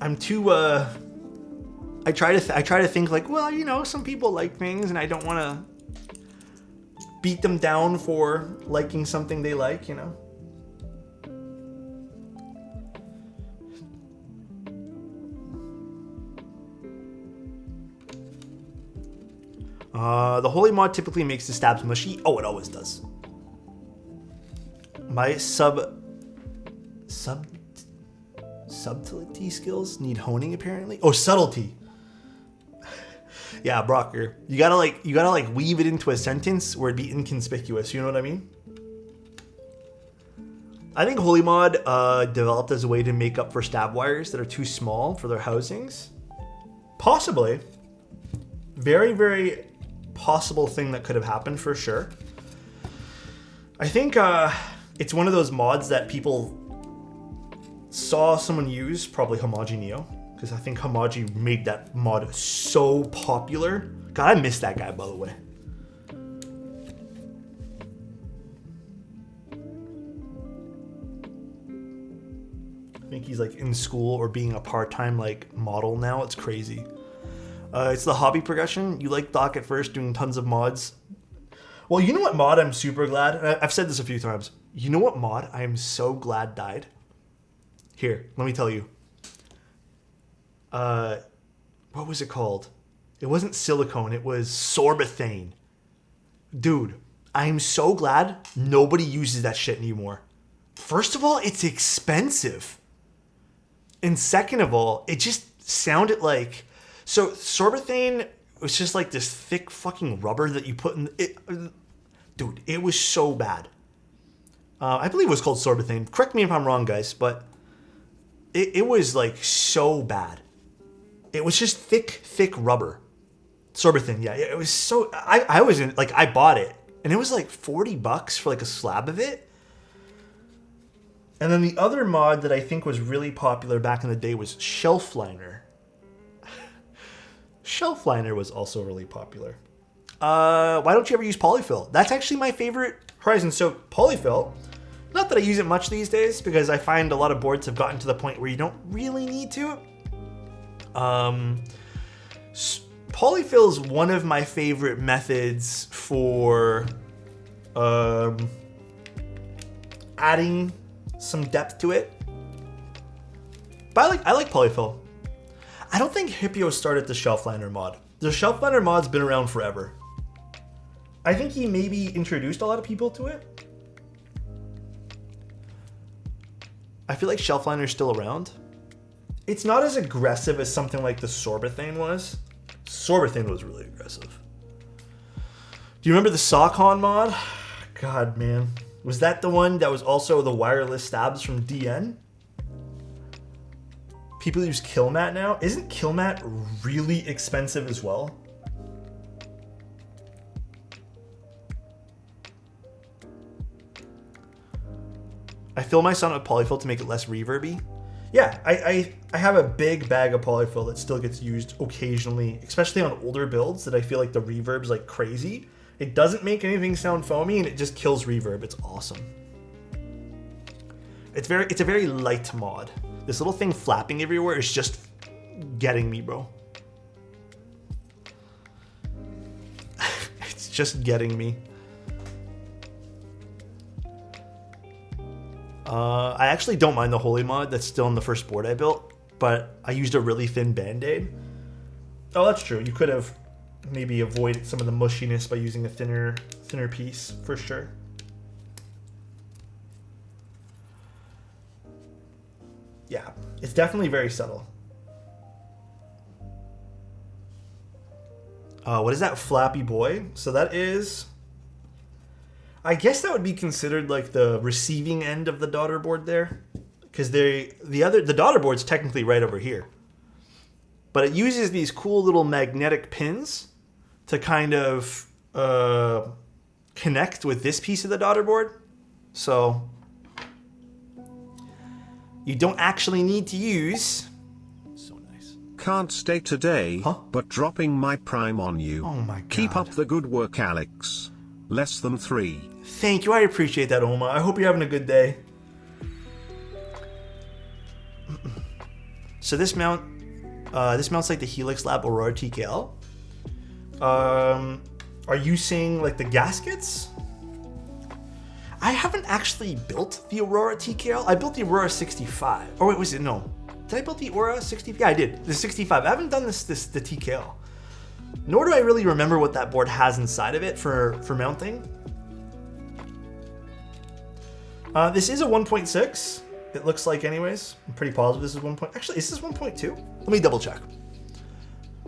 I'm too, I try to think like, well, you know, some people like things and I don't want to beat them down for liking something they like, you know? The holy mod typically makes the stabs mushy. Oh, it always does. My subtlety skills need honing apparently. Oh, subtlety. Yeah, Brocker. You gotta like weave it into a sentence where it'd be inconspicuous. You know what I mean? I think Holy Mod developed as a way to make up for stab wires that are too small for their housings. Possibly. Very, very possible thing that could have happened for sure. I think it's one of those mods that people saw someone use, probably Hamaji Neo, because I think Hamaji made that mod so popular. God, I miss that guy, by the way. I think he's like in school or being a part-time like model now. It's crazy. It's the hobby progression. You like Doc at first doing tons of mods. Well, you know what mod I'm super glad? And I've said this a few times. You know what mod I am so glad died? Here, let me tell you. What was it called? It wasn't silicone. It was sorbethane. Dude, I am so glad nobody uses that shit anymore. First of all, it's expensive. And second of all, it just sounded like... So sorbethane was just like this thick fucking rubber that you put in... Dude, it was so bad. I believe it was called sorbethane. Correct me if I'm wrong, guys, but... It was like so bad. It was just thick rubber. Sorbethane, yeah. It was so... I was in... Like, I bought it. And it was like $40 for like a slab of it. And then the other mod that I think was really popular back in the day was Shelf Liner. Shelf Liner was also really popular. Why don't you ever use polyfill? That's actually my favorite Horizon. So polyfill, not that I use it much these days because I find a lot of boards have gotten to the point where you don't really need to. Polyfill is one of my favorite methods for adding some depth to it. But I like polyfill. I don't think Hippio started the Shelf Liner mod. The Shelf Liner mod's been around forever. I think he maybe introduced a lot of people to it. I feel like Shelf Liner's still around. It's not as aggressive as something like the Sorbethane was. Sorbethane was really aggressive. Do you remember the Sockon mod? God, man. Was that the one that was also the wireless stabs from DN? People use Killmat now. Isn't Killmat really expensive as well? I fill my sound with polyfill to make it less reverby. Yeah, I have a big bag of polyfill that still gets used occasionally, especially on older builds that I feel like the reverb's like crazy. It doesn't make anything sound foamy and it just kills reverb. It's awesome. It's a very light mod. This little thing flapping everywhere is just getting me, bro. It's just getting me. I actually don't mind the Holy mod that's still in the first board I built, but I used a really thin band-aid. Oh, that's true. You could have maybe avoid some of the mushiness by using a thinner piece for sure. Yeah, it's definitely very subtle. What is that, Flappy Boy? So that is, I guess that would be considered like the receiving end of the daughter board there, because the daughter board's technically right over here, but it uses these cool little magnetic pins to kind of connect with this piece of the daughter board. So you don't actually need to use. So nice. Can't stay today, but dropping my prime on you. Oh my god. Keep up the good work, Alex. Less than 3. Thank you. I appreciate that, Oma. I hope you're having a good day. So this mounts like the Helix Lab Aurora TKL. Are you seeing like the gaskets? I haven't actually built the Aurora TKL. I built the Aurora 65. Oh wait, was it? No. Did I build the Aurora 60? Yeah, I did. The 65. I haven't done the TKL. Nor do I really remember what that board has inside of it for mounting. This is a 1.6. It looks like, anyways. I'm pretty positive this is 1. Actually, is this 1.2? Let me double check.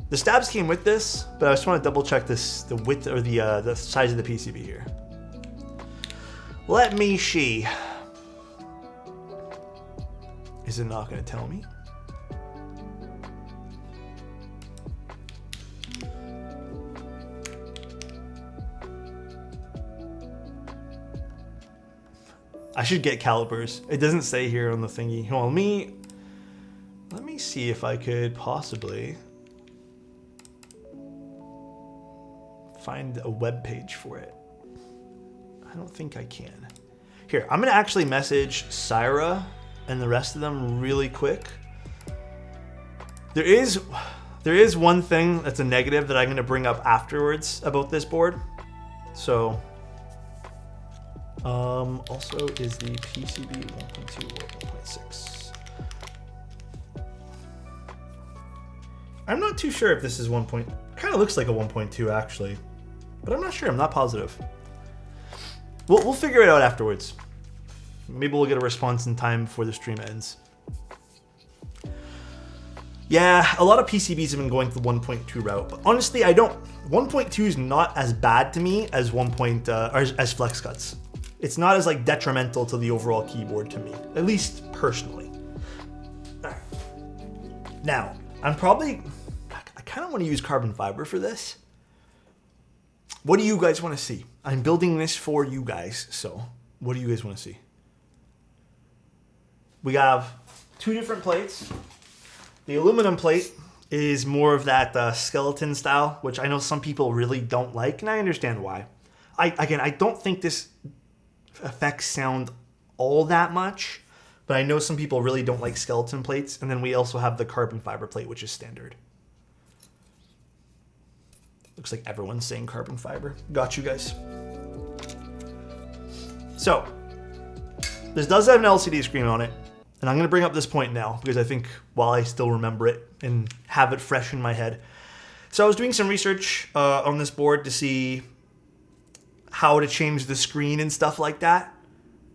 The stabs came with this, but I just want to double check this, the width or the size of the PCB here. Let me see. Is it not going to tell me? I should get calipers. It doesn't say here on the thingy. Hold on, let me see if I could possibly find a web page for it. I don't think I can. Here, I'm gonna actually message Syra and the rest of them really quick. There is one thing that's a negative that I'm gonna bring up afterwards about this board. So, also is the PCB 1.2 or 1.6? I'm not too sure if this is 1. Kind of looks like a 1.2 actually, but I'm not sure. I'm not positive. We'll figure it out afterwards. Maybe we'll get a response in time before the stream ends. Yeah, a lot of PCBs have been going the 1.2 route, but honestly, 1.2 is not as bad to me as as flex cuts. It's not as like detrimental to the overall keyboard to me, at least personally. Now, I kind of want to use carbon fiber for this. What do you guys want to see? I'm building this for you guys, so what do you guys want to see? We have 2 different plates. The aluminum plate is more of that skeleton style, which I know some people really don't like, and I understand why. I don't think this affects sound all that much, but I know some people really don't like skeleton plates, and then we also have the carbon fiber plate, which is standard. Looks like everyone's saying carbon fiber. Got you guys. So, this does have an LCD screen on it, and I'm going to bring up this point now because I think while I still remember it and have it fresh in my head. So I was doing some research on this board to see how to change the screen and stuff like that.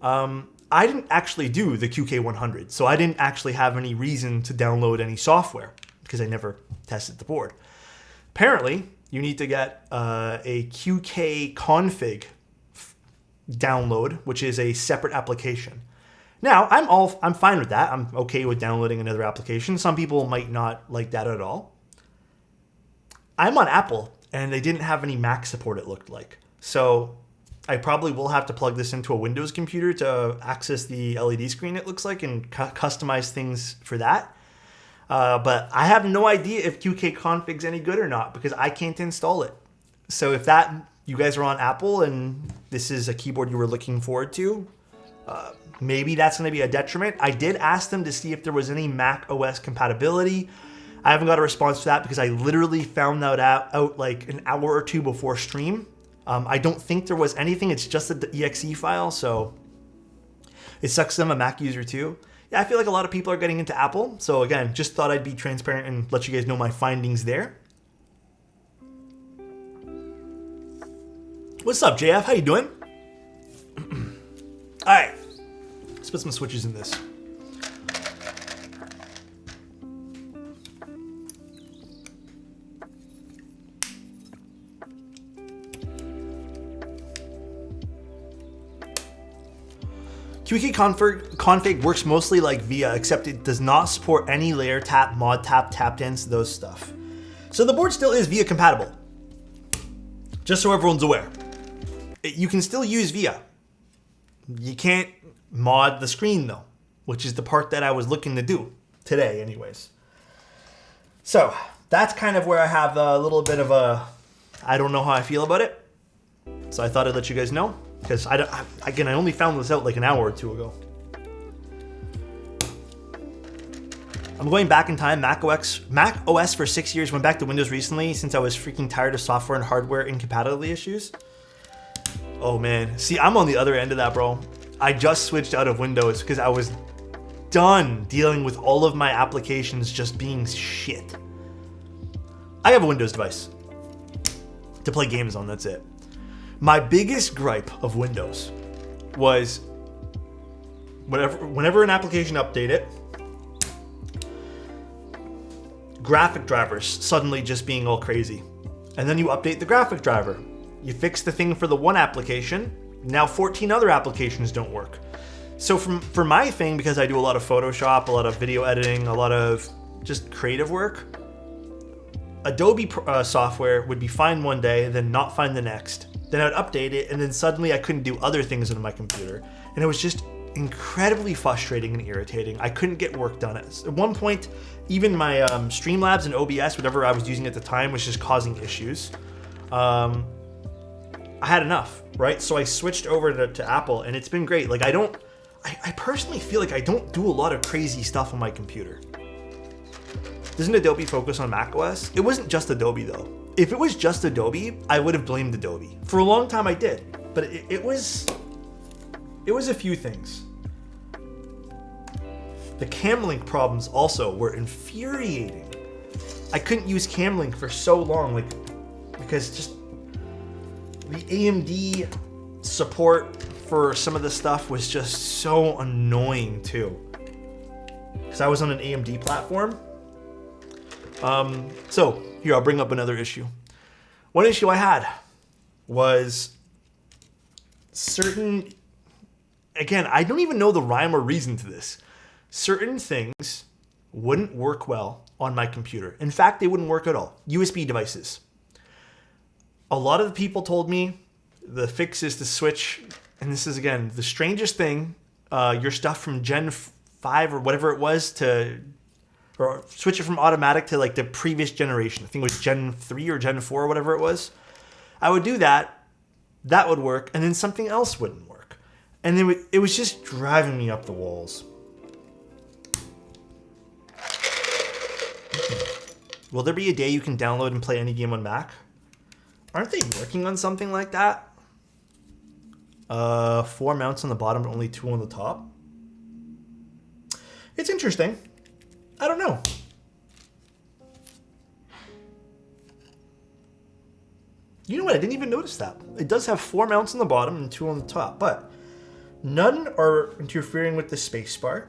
I didn't actually do the QK100, so I didn't actually have any reason to download any software because I never tested the board. Apparently, you need to get a QK config download, which is a separate application. Now, I'm fine with that. I'm okay with downloading another application. Some people might not like that at all. I'm on Apple, and they didn't have any Mac support, it looked like. So I probably will have to plug this into a Windows computer to access the LED screen, it looks like, and customize things for that. But I have no idea if QK config's any good or not because I can't install it. So if you guys are on Apple and this is a keyboard you were looking forward to, maybe that's going to be a detriment. I did ask them to see if there was any Mac OS compatibility. I haven't got a response to that because I literally found that out like an hour or two before stream. I don't think there was anything. It's just the exe file, so it sucks that I'm a Mac user too. Yeah, I feel like a lot of people are getting into Apple. So again, just thought I'd be transparent and let you guys know my findings there. What's up, JF? How you doing? All right, let's put some switches in this. QK config works mostly like VIA, except it does not support any layer tap, mod tap, tap dance, those stuff. So the board still is VIA compatible. Just so everyone's aware. You can still use VIA. You can't mod the screen though, which is the part that I was looking to do today anyways. So that's kind of where I have a little bit of a, I don't know how I feel about it. So I thought I'd let you guys know. Because I only found this out like an hour or two ago. I'm going back in time. Mac OS for 6 years, went back to Windows recently since I was freaking tired of software and hardware incompatibility issues. Oh man, see, I'm on the other end of that, bro. I just switched out of Windows because I was done dealing with all of my applications just being shit. I have a Windows device to play games on, that's it. My biggest gripe of Windows was whenever an application updated, graphic drivers suddenly just being all crazy. And then you update the graphic driver. You fix the thing for the one application, now 14 other applications don't work. So for my thing, because I do a lot of Photoshop, a lot of video editing, a lot of just creative work, Adobe software would be fine one day, then not fine the next. Then I'd update it, and then suddenly I couldn't do other things on my computer. And it was just incredibly frustrating and irritating. I couldn't get work done. At one point, even my Streamlabs and OBS, whatever I was using at the time, was just causing issues. I had enough, right? So I switched over to Apple, and it's been great. Like I personally feel like I don't do a lot of crazy stuff on my computer. Doesn't Adobe focus on macOS? It wasn't just Adobe though. If it was just Adobe, I would have blamed Adobe. For a long time I did, but it was a few things. The Camlink problems also were infuriating. I couldn't use Camlink for so long, because just the AMD support for some of the stuff was just so annoying too. Because I was on an AMD platform. So here, I'll bring up another issue. One issue I had was certain, again, I don't even know the rhyme or reason to this. Certain things wouldn't work well on my computer. In fact, they wouldn't work at all. USB devices. A lot of the people told me the fix is to switch, and this is, again, the strangest thing, your stuff from Gen 5 or whatever it was or switch it from automatic to like the previous generation. I think it was Gen 3 or Gen 4 or whatever it was. I would do that. That would work. And then something else wouldn't work. And then it was just driving me up the walls. Will there be a day you can download and play any game on Mac? Aren't they working on something like that? 4 mounts on the bottom, but only 2 on the top. It's interesting. I don't know. You know what? I didn't even notice that. It does have 4 mounts on the bottom and 2 on the top, but none are interfering with the spacebar.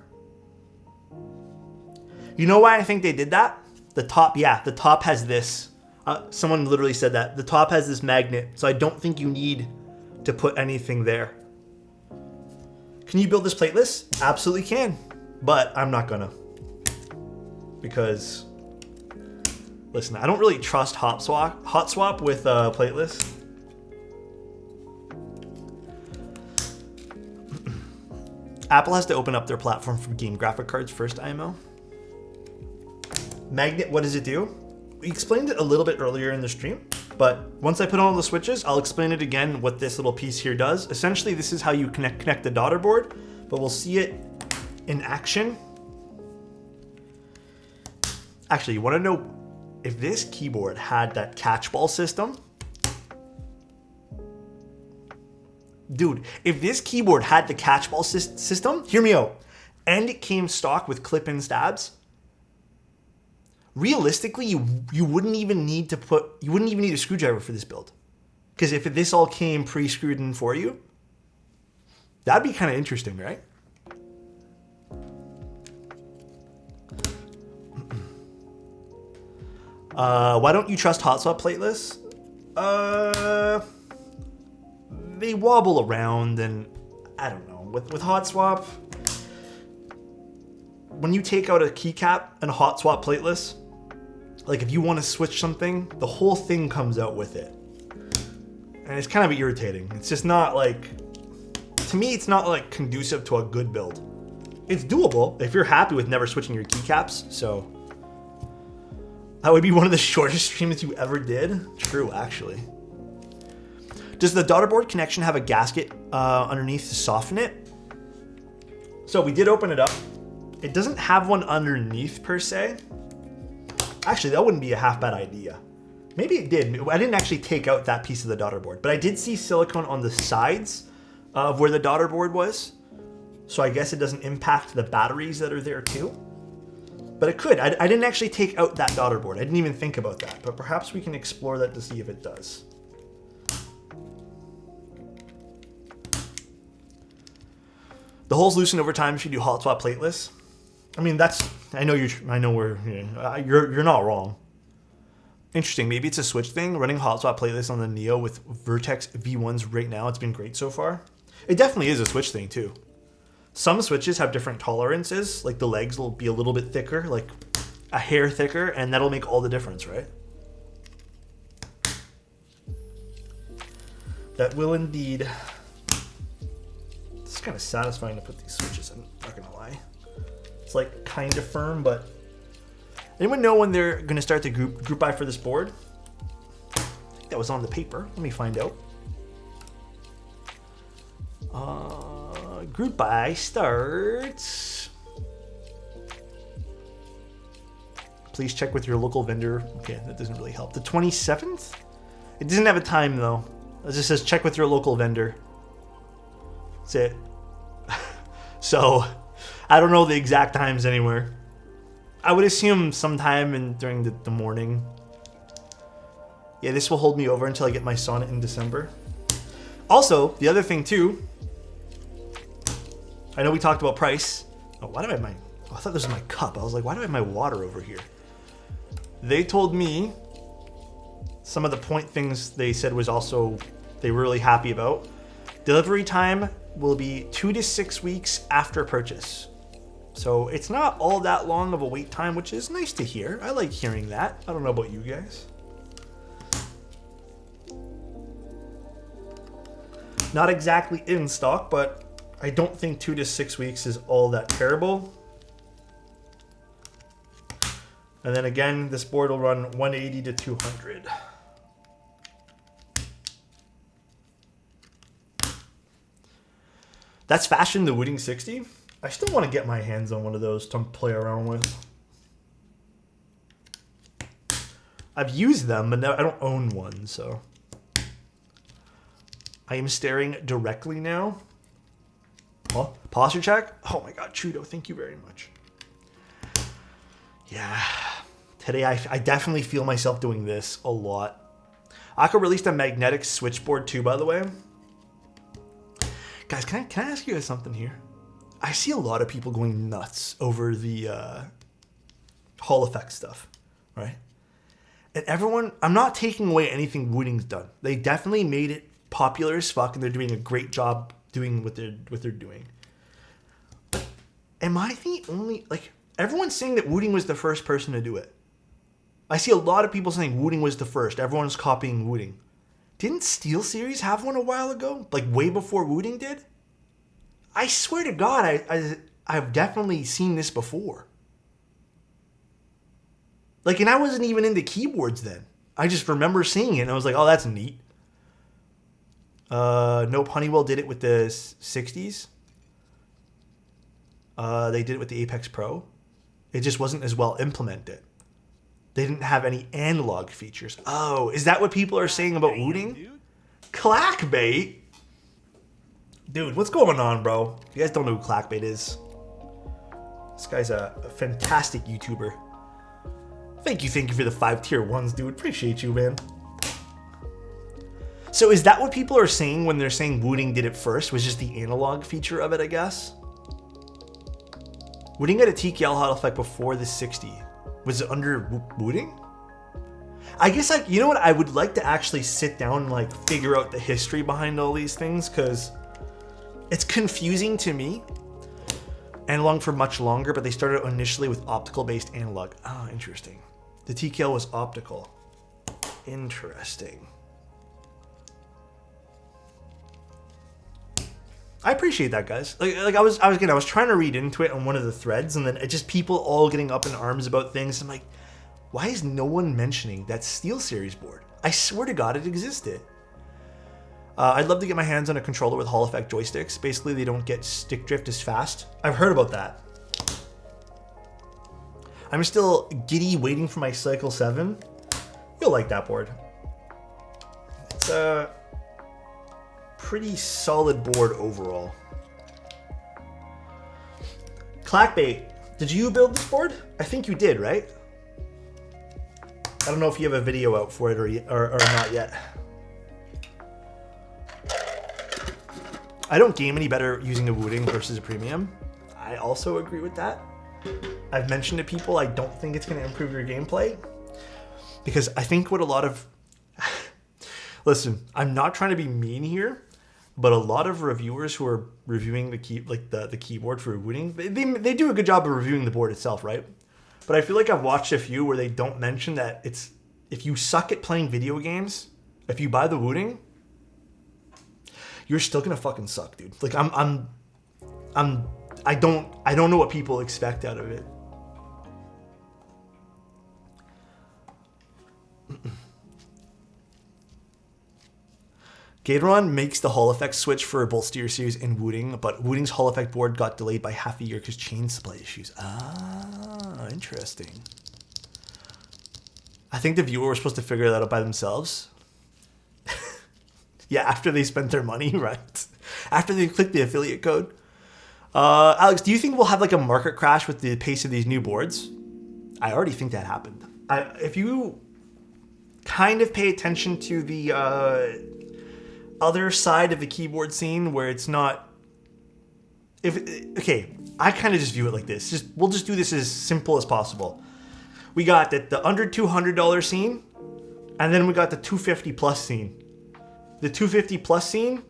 You know why I think they did that? The top, yeah, the top has this. Someone literally said that. The top has this magnet, so I don't think you need to put anything there. Can you build this plateless? Absolutely can, but I'm not gonna. Because, listen, I don't really trust hot swap with plateless. Apple has to open up their platform for game graphic cards first, IMO. Magnet, what does it do? We explained it a little bit earlier in the stream, but once I put on all the switches, I'll explain it again what this little piece here does. Essentially, this is how you connect the daughter board, but we'll see it in action. Actually, you want to know if this keyboard had that catchball system? Dude, if this keyboard had the catchball system, hear me out, and it came stock with clip-in stabs, realistically, you wouldn't even need a screwdriver for this build. Because if this all came pre-screwed in for you, that'd be kind of interesting, right? Why don't you trust hot swap plateless? They wobble around, and I don't know. With hot swap, when you take out a keycap and a hot swap plateless, like if you want to switch something, the whole thing comes out with it. And it's kind of irritating. It's just not like, to me, it's not like conducive to a good build. It's doable if you're happy with never switching your keycaps, so. That would be one of the shortest streams you ever did. True, actually. Does the daughterboard connection have a gasket underneath to soften it? So we did open it up. It doesn't have one underneath per se. Actually, that wouldn't be a half bad idea. Maybe it did. I didn't actually take out that piece of the daughterboard, but I did see silicone on the sides of where the daughterboard was. So I guess it doesn't impact the batteries that are there too. But it could. I didn't actually take out that daughterboard. I didn't even think about that, but perhaps we can explore that to see if it does. The holes loosen over time if you do hot swap plateless. I mean, you're not wrong. Interesting. Maybe it's a switch thing. Running hot swap plateless on the Neo with Vertex V1s right now, it's been great so far. It definitely is a switch thing too. Some switches have different tolerances, like the legs will be a little bit thicker, like a hair thicker, and that'll make all the difference, right? That will indeed. It's kind of satisfying to put these switches in, not gonna lie. It's like kind of firm, but anyone know when they're gonna start the group buy for this board? I think that was on the paper. Let me find out. Group buy starts. Please check with your local vendor. Okay, that doesn't really help. The 27th? It doesn't have a time though. It just says check with your local vendor. That's it. So, I don't know the exact times anywhere. I would assume sometime during the morning. Yeah, this will hold me over until I get my Sonnet in December. Also, the other thing too, I know we talked about price. Oh, why do I have my... Oh, I thought this was my cup. I was like, why do I have my water over here? They told me some of the point things they said was also they were really happy about. Delivery time will be 2 to 6 weeks after purchase. So it's not all that long of a wait time, which is nice to hear. I like hearing that. I don't know about you guys. Not exactly in stock, but I don't think 2 to 6 weeks is all that terrible. And then again, this board will run 180 to 200. That's Fashion the Wooding 60. I still want to get my hands on one of those to play around with. I've used them, but I don't own one, so. I am staring directly now. Oh, posture check? Oh my god, Chudo, thank you very much. Yeah, today I definitely feel myself doing this a lot. Aqua released a magnetic switchboard too, by the way. Guys, can I ask you guys something here? I see a lot of people going nuts over the Hall effect stuff, right? And everyone, I'm not taking away anything Wooding's done. They definitely made it popular as fuck, and they're doing a great job doing what they're doing. But am I the only, like, everyone's saying that Wooding was the first person to do it. I see a lot of people saying Wooding was the first. Everyone's copying Wooding. Didn't SteelSeries have one a while ago? Like way before Wooding did? I swear to God, I've definitely seen this before. Like, and I wasn't even into keyboards then. I just remember seeing it and I was like, oh, that's neat. Nope, Honeywell did it with the 60s. They did it with the Apex Pro. It just wasn't as well implemented. They didn't have any analog features. Oh, is that what people are saying about Wooding? Clackbait? Dude, what's going on, bro? If you guys don't know who Clackbait is, this guy's a fantastic YouTuber. Thank you for the 5 tier 1s, dude. Appreciate you, man. So is that what people are saying when they're saying Wooding did it first? Was just the analog feature of it, I guess? Wooding had a TKL hot effect before the 60. Was it under Wooding? I guess, like, you know what? I would like to actually sit down and, like, figure out the history behind all these things, because it's confusing to me. Analog for much longer, but they started initially with optical-based analog. Ah, interesting. The TKL was optical. Interesting. I appreciate that, guys. Like I was trying to read into it on one of the threads, and then it just people all getting up in arms about things. I'm like, why is no one mentioning that SteelSeries board? I swear to God, it existed. I'd love to get my hands on a controller with Hall effect joysticks. Basically, they don't get stick drift as fast. I've heard about that. I'm still giddy waiting for my Cycle 7. You'll like that board. It's a pretty solid board overall. Clackbait, did you build this board? I think you did, right? I don't know if you have a video out for it or not yet. I don't game any better using a Wooding versus a premium. I also agree with that. I've mentioned to people I don't think it's going to improve your gameplay, because I think what a lot of listen, I'm not trying to be mean here, but a lot of reviewers who are reviewing the keyboard for Wooding, they do a good job of reviewing the board itself, right? But I feel like I've watched a few where they don't mention that it's, if you suck at playing video games, if you buy the Wooding, you're still gonna fucking suck, dude. Like I don't know what people expect out of it. Gateron makes the Hall effect switch for both SteelSeries and Wooding, but Wooding's Hall effect board got delayed by half a year because chain supply issues. Ah, interesting. I think the viewer was supposed to figure that out by themselves. Yeah, after they spent their money, right? After they clicked the affiliate code. Alex, do you think we'll have like a market crash with the pace of these new boards? I already think that happened. If you kind of pay attention to the other side of the keyboard scene where it's not... Okay, I kind of just view it like this. We'll just do this as simple as possible. We got the under $200 scene, and then we got the 250 plus scene. The 250 plus scene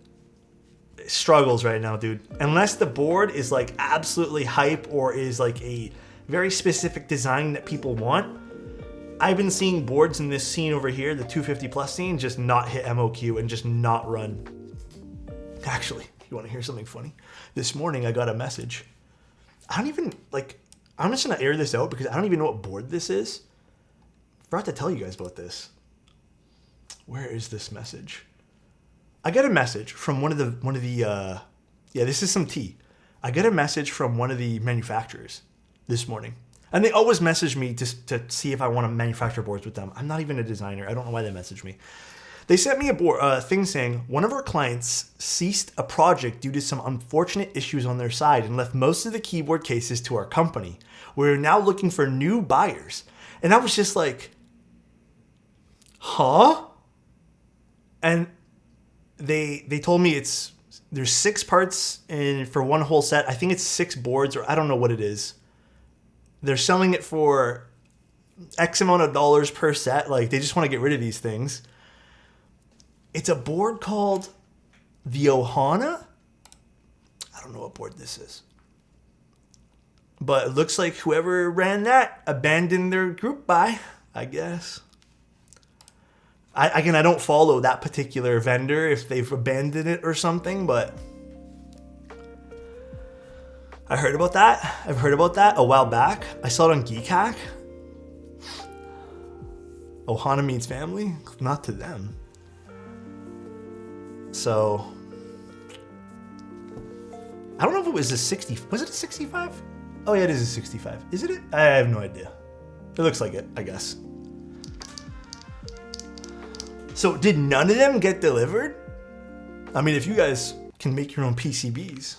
struggles right now, dude. Unless the board is like absolutely hype or is like a very specific design that people want. I've been seeing boards in this scene over here, the 250 plus scene, just not hit MOQ and just not run. Actually, you want to hear something funny? This morning I got a message. I don't even, like, I'm just gonna air this out because I don't even know what board this is. Forgot to tell you guys about this. Where is this message? I got a message from one of the yeah, this is some tea. I got a message from one of the manufacturers this morning. And they always message me to see if I want to manufacture boards with them. I'm not even a designer. I don't know why they messaged me. They sent me a thing saying, one of our clients ceased a project due to some unfortunate issues on their side and left most of the keyboard cases to our company. We're now looking for new buyers. And I was just like, huh? And they told me there's 6 parts for one whole set. I think it's 6 boards, or I don't know what it is. They're selling it for X amount of dollars per set. Like, they just want to get rid of these things. It's a board called the Ohana. I don't know what board this is. But it looks like whoever ran that abandoned their group buy, I guess. I don't follow that particular vendor if they've abandoned it or something, but I heard about that. I've heard about that a while back. I saw it on Keycap. Ohana means family? Not to them. So, I don't know if it was a 60. Was it a 65? Oh yeah, it is a 65. Is it? I have no idea. It looks like it, I guess. So did none of them get delivered? I mean, if you guys can make your own PCBs,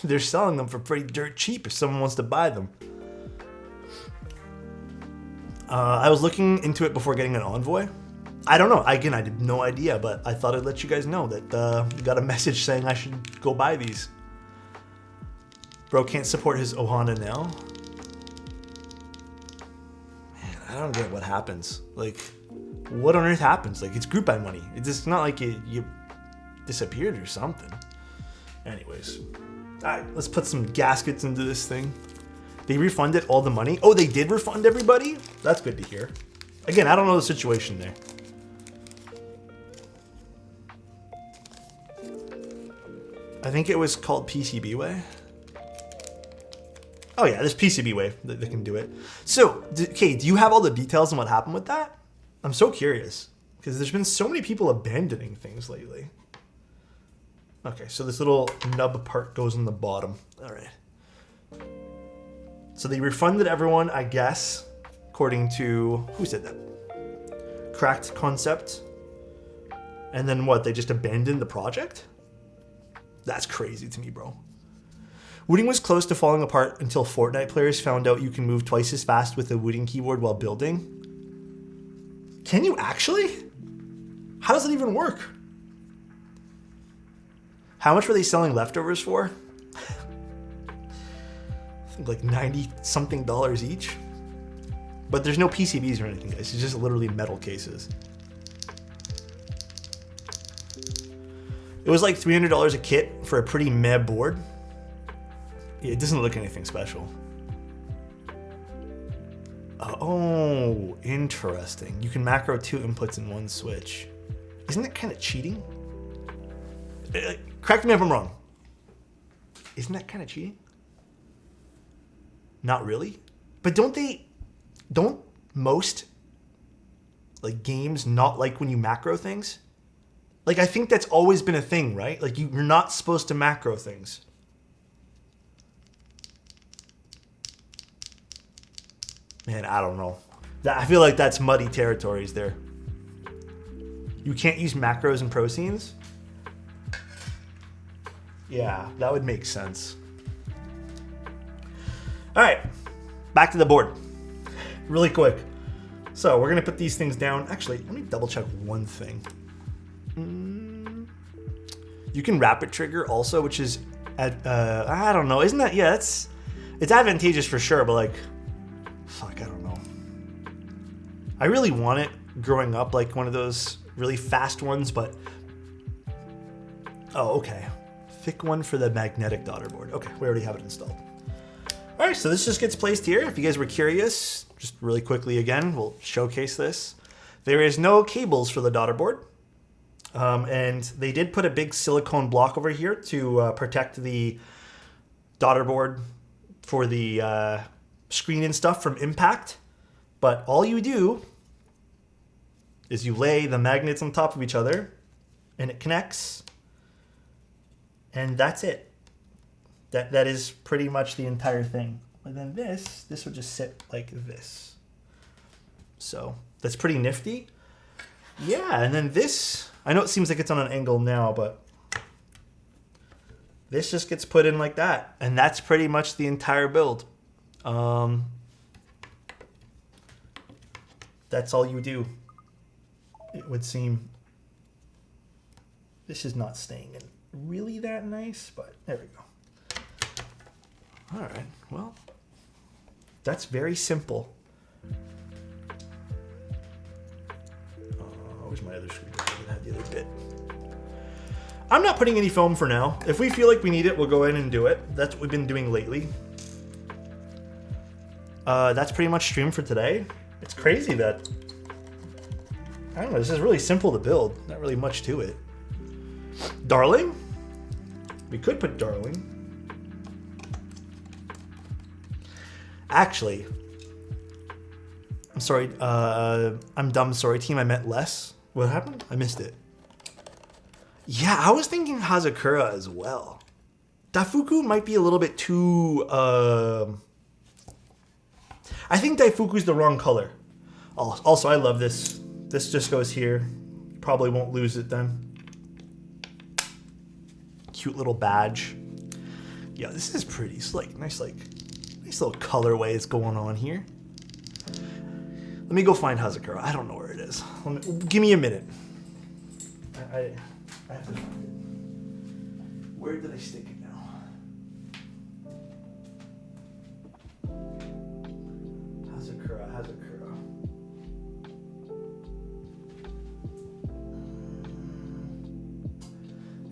they're selling them for pretty dirt cheap if someone wants to buy them. I was looking into it before getting an Envoy. I don't know. Again, I had no idea, but I thought I'd let you guys know that we got a message saying I should go buy these. Bro can't support his Ohana now. Man, I don't get what happens. Like, what on earth happens? Like, it's group buy money. It's not like you disappeared or something. Anyways. Alright, let's put some gaskets into this thing. They refunded all the money. Oh, they did refund everybody? That's good to hear. Again, I don't know the situation there. I think it was called PCB Way. Oh yeah, there's PCB Way that can do it. So, okay, do you have all the details on what happened with that? I'm so curious because there's been so many people abandoning things lately. Okay, so this little nub part goes in the bottom. All right. So they refunded everyone, I guess, according to, who said that? Cracked Concept. And then what, they just abandoned the project? That's crazy to me, bro. Wooting was close to falling apart until Fortnite players found out you can move twice as fast with a wooting keyboard while building. Can you actually? How does it even work? How much were they selling leftovers for? I think like 90 something dollars each. But there's no PCBs or anything, guys. It's just literally metal cases. It was like $300 a kit for a pretty meh board. Yeah, it doesn't look anything special. Oh, interesting. You can macro 2 inputs in one switch. Isn't that kind of cheating? Correct me if I'm wrong. Isn't that kind of cheating? Not really. But don't most like games not like when you macro things? Like, I think that's always been a thing, right? Like, you're not supposed to macro things. Man, I don't know. I feel like that's muddy territories there. You can't use macros in pro scenes? Yeah, that would make sense. All right, back to the board. Really quick. So we're gonna put these things down. Actually, let me double check one thing. You can rapid trigger also, which is, I don't know. Isn't that, yeah, it's advantageous for sure, but like, fuck, I don't know. I really want it growing up, like one of those really fast ones, but, oh, okay. Thick one for the magnetic daughter board. Okay, we already have it installed. All right, so this just gets placed here. If you guys were curious, just really quickly again, we'll showcase this. There is no cables for the daughter board. And they did put a big silicone block over here to protect the daughter board for the screen and stuff from impact. But all you do is you lay the magnets on top of each other and it connects. And that's it. That is pretty much the entire thing. And then this would just sit like this. So that's pretty nifty. Yeah, and then this, I know it seems like it's on an angle now, but this just gets put in like that. And that's pretty much the entire build. That's all you do, it would seem. This is not staying in really that nice, but there we go. All right, well, that's very simple. Where's my other screwdriver that had the other bit? I'm not putting any foam for now. If we feel like we need it, we'll go in and do it. That's what we've been doing lately. That's pretty much stream for today. It's crazy that, I don't know, this is really simple to build. Not really much to it. Darling? We could put Darling. Actually, I'm sorry, I'm dumb, sorry team, I meant less. What happened? I missed it. Yeah, I was thinking Hazakura as well. Daifuku might be a little bit too, I think Daifuku's the wrong color. Also, I love this. This just goes here. Probably won't lose it then. Cute little badge. Yeah, this is pretty. It's like nice little colorways going on here. Let me go find Hazakura. I don't know where it is. Give me a minute. I have to find it. Where did I stick it now? Hazakura.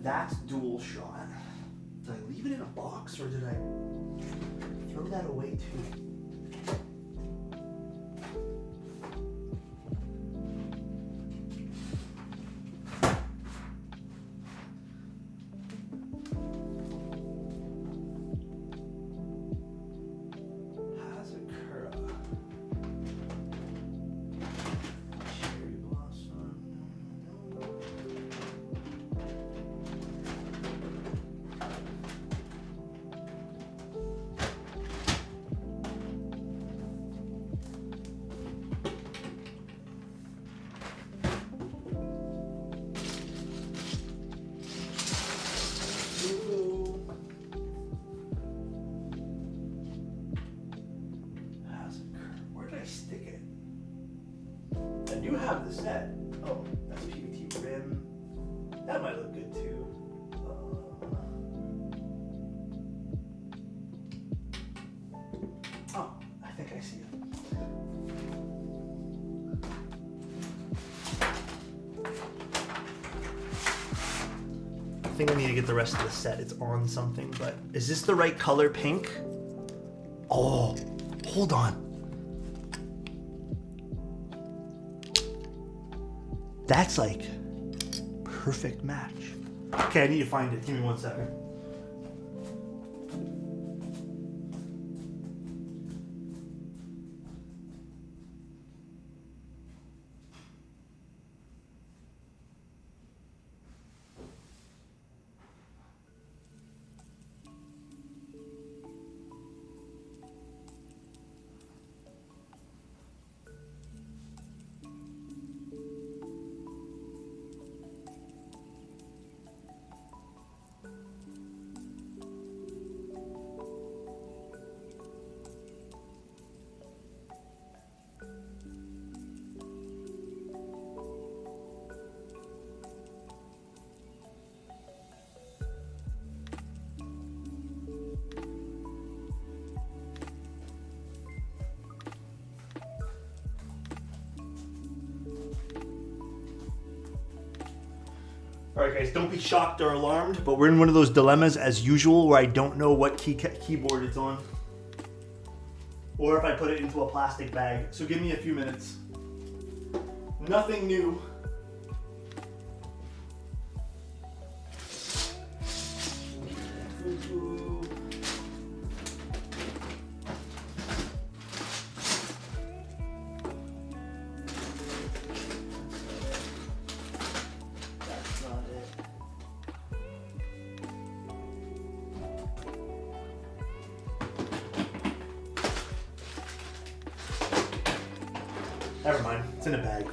That's dual shot. Did I leave it in a box or did I throw that away too? You have the set. Oh, that's PVT rim. That might look good too. Oh, I think I see it. I think I need to get the rest of the set. It's on something, but is this the right color pink? Oh, hold on. That's like perfect match. Okay, I need to find it. Give me 1 second. Alright guys, don't be shocked or alarmed, but we're in one of those dilemmas as usual where I don't know what keyboard it's on. Or if I put it into a plastic bag. So give me a few minutes. Nothing new. Never mind, it's in a bag.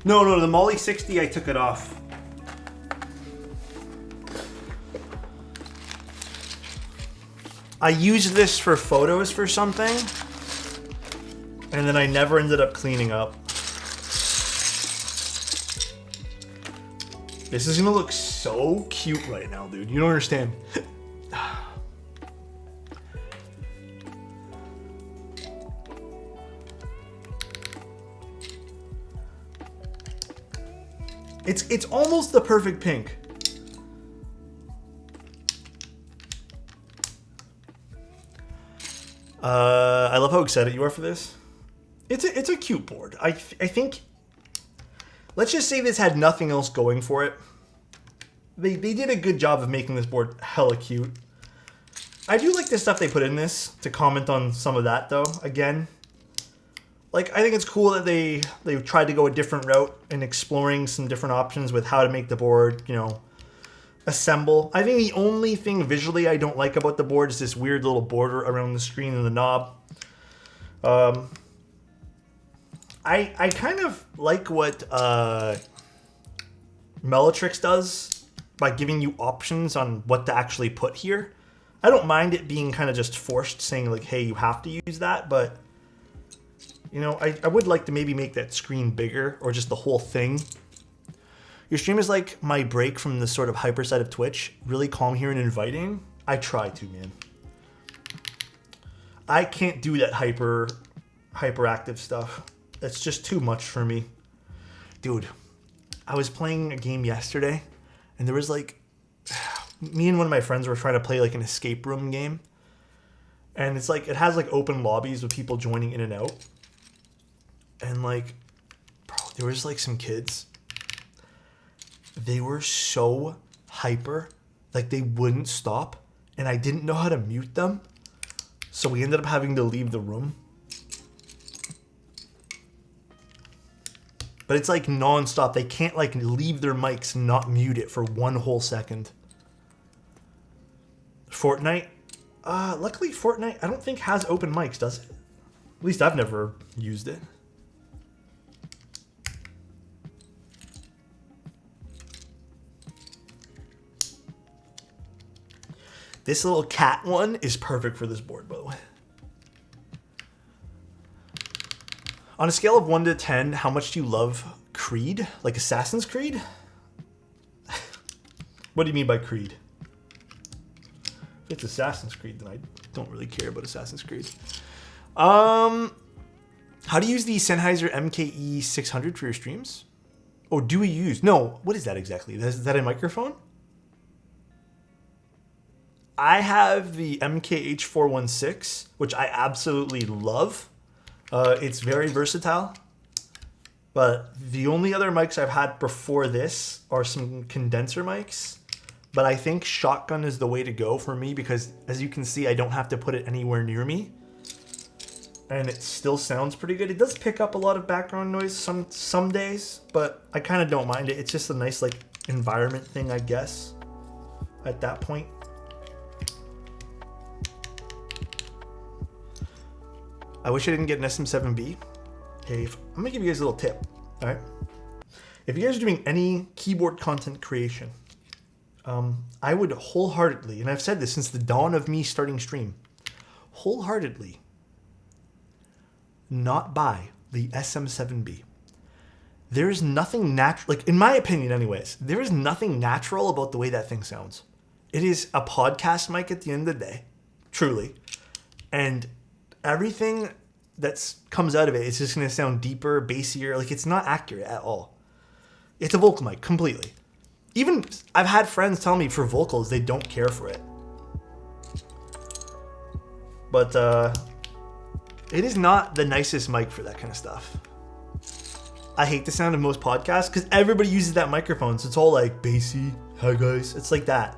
No, the Molly 60, I took it off. I used this for photos for something, and then I never ended up cleaning up. This is gonna look so cute right now, dude. You don't understand. It's almost the perfect pink. I love how excited you are for this. It's a cute board. I think. Let's just say this had nothing else going for it. They did a good job of making this board hella cute. I do like the stuff they put in this. To comment on some of that though, again. Like, I think it's cool that they tried to go a different route in exploring some different options with how to make the board, you know, assemble. I think the only thing visually I don't like about the board is this weird little border around the screen and the knob. I kind of like what Mellatrix does by giving you options on what to actually put here. I don't mind it being kind of just forced, saying like, hey, you have to use that, but You know, I would like to maybe make that screen bigger or just the whole thing. Your stream is like my break from the sort of hyper side of Twitch. Really calm here and inviting. I try to, man. I can't do that hyperactive stuff. That's just too much for me. Dude, I was playing a game yesterday and there was like, me and one of my friends were trying to play like an escape room game. And it's like, it has like open lobbies with people joining in and out. And like, bro, there was like some kids. They were so hyper, like they wouldn't stop. And I didn't know how to mute them. So we ended up having to leave the room. But it's like non-stop. They can't like leave their mics, not mute it for one whole second. Fortnite. Luckily Fortnite, I don't think has open mics, does it? At least I've never used it. This little cat one is perfect for this board, by the way. On a scale of 1 to 10, how much do you love Creed? Like Assassin's Creed? What do you mean by Creed? If it's Assassin's Creed, then I don't really care about Assassin's Creed. How do you use the Sennheiser MKE 600 for your streams? Or do we use... No, what is that exactly? Is that a microphone? I have the MKH416, which I absolutely love. It's very versatile. But the only other mics I've had before this are some condenser mics. But I think shotgun is the way to go for me because, as you can see, I don't have to put it anywhere near me. And it still sounds pretty good. It does pick up a lot of background noise some days, but I kind of don't mind it. It's just a nice like environment thing, I guess, at that point. I wish I didn't get an SM7B. Hey, I'm gonna give you guys a little tip, all right? If you guys are doing any keyboard content creation, I would wholeheartedly, and I've said this since the dawn of me starting stream, wholeheartedly not buy the SM7B. There is nothing natural, like in my opinion anyways, there is nothing natural about the way that thing sounds. It is a podcast mic at the end of the day, truly. And everything that comes out of it is just going to sound deeper, bassier. Like it's not accurate at all. It's a vocal mic completely. Even I've had friends tell me for vocals, they don't care for it. But it is not the nicest mic for that kind of stuff. I hate the sound of most podcasts because everybody uses that microphone. So it's all like bassy. Hi guys. It's like that.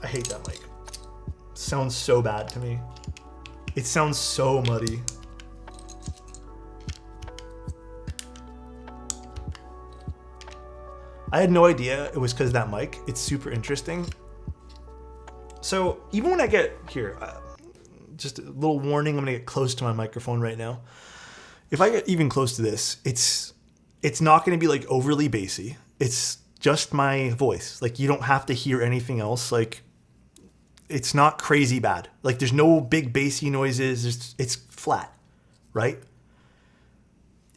I hate that mic. Sounds so bad to me. It sounds so muddy. I had no idea it was because of that mic. It's super interesting. So even when I get here, just a little warning, I'm gonna get close to my microphone right now. If I get even close to this, it's not gonna be like overly bassy. It's just my voice. Like you don't have to hear anything else. Like it's not crazy bad. Like there's no big bassy noises. It's flat, right?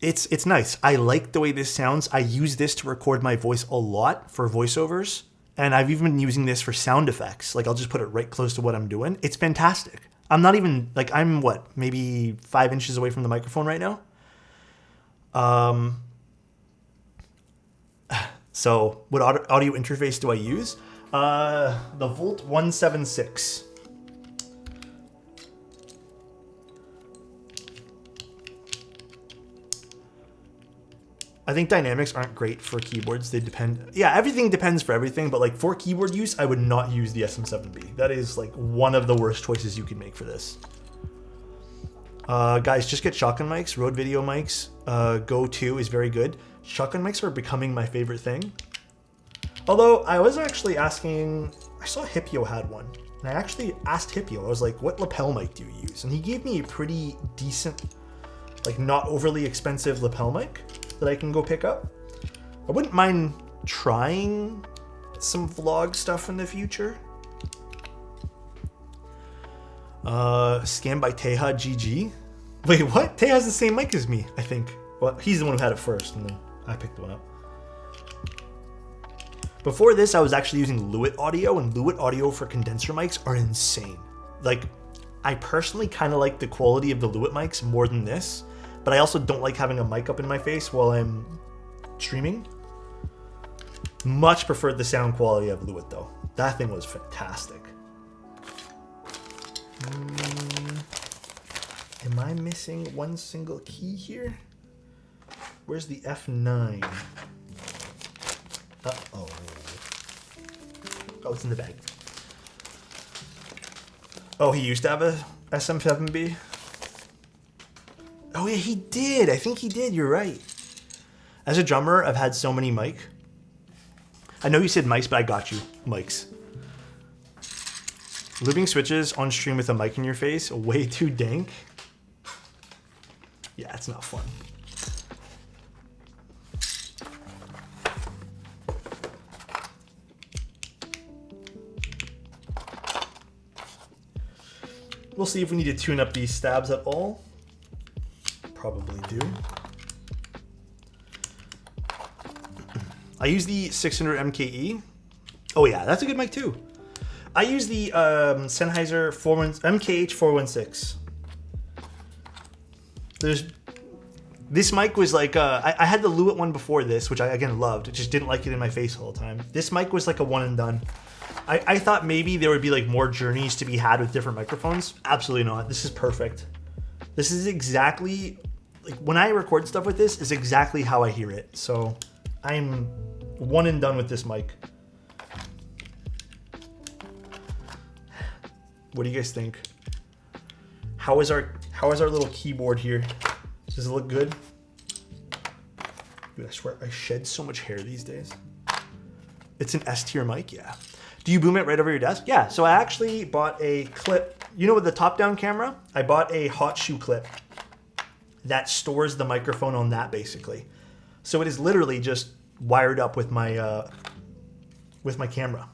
It's nice. I like the way this sounds. I use this to record my voice a lot for voiceovers. And I've even been using this for sound effects. Like I'll just put it right close to what I'm doing. It's fantastic. I'm not even, like I'm what, maybe 5 inches away from the microphone right now. So what audio interface do I use? The Volt 176. I think dynamics aren't great for keyboards. They depend. Yeah, everything depends for everything, but like for keyboard use, I would not use the SM7B. That is like one of the worst choices you can make for this. Guys, just get shotgun mics, Rode video mics. Go 2 is very good. Shotgun mics are becoming my favorite thing. Although I was actually asking, I saw Hipio had one, and I actually asked Hipio, I was like, what lapel mic do you use? And he gave me a pretty decent, like not overly expensive lapel mic that I can go pick up. I wouldn't mind trying some vlog stuff in the future. Scanned by Teja GG. Wait, what? Teja's the same mic as me, I think. Well, he's the one who had it first, and then I picked one up. Before this, I was actually using Lewitt audio, and Lewitt audio for condenser mics are insane. Like, I personally kind of like the quality of the Lewitt mics more than this, but I also don't like having a mic up in my face while I'm streaming. Much preferred the sound quality of Lewitt though. That thing was fantastic. Am I missing one single key here? Where's the F9? Uh-oh. Oh, it's in the bag. Oh, he used to have a SM7B? Oh yeah, he did. I think he did. You're right. As a drummer, I've had so many mic. I know you said mics, but I got you. Mics. Lubing switches on stream with a mic in your face, way too dank. Yeah, it's not fun. We'll see if we need to tune up these stabs at all. Probably do. I use the 600 MKE. Oh yeah, that's a good mic too. I use the Sennheiser MKH 416. This mic was like, I had the Lewitt one before this, which I again loved. I just didn't like it in my face all the time. This mic was like a one and done. I thought maybe there would be like more journeys to be had with different microphones. Absolutely not. This is perfect. This is exactly, like when I record stuff with this, is exactly how I hear it. So I'm one and done with this mic. What do you guys think? How is our little keyboard here? Does it look good? Dude, I swear I shed so much hair these days. It's an S tier mic, yeah. Do you boom it right over your desk? Yeah, so I actually bought a clip. You know, with the top-down camera, I bought a hot shoe clip that stores the microphone on that, basically. So it is literally just wired up with my camera.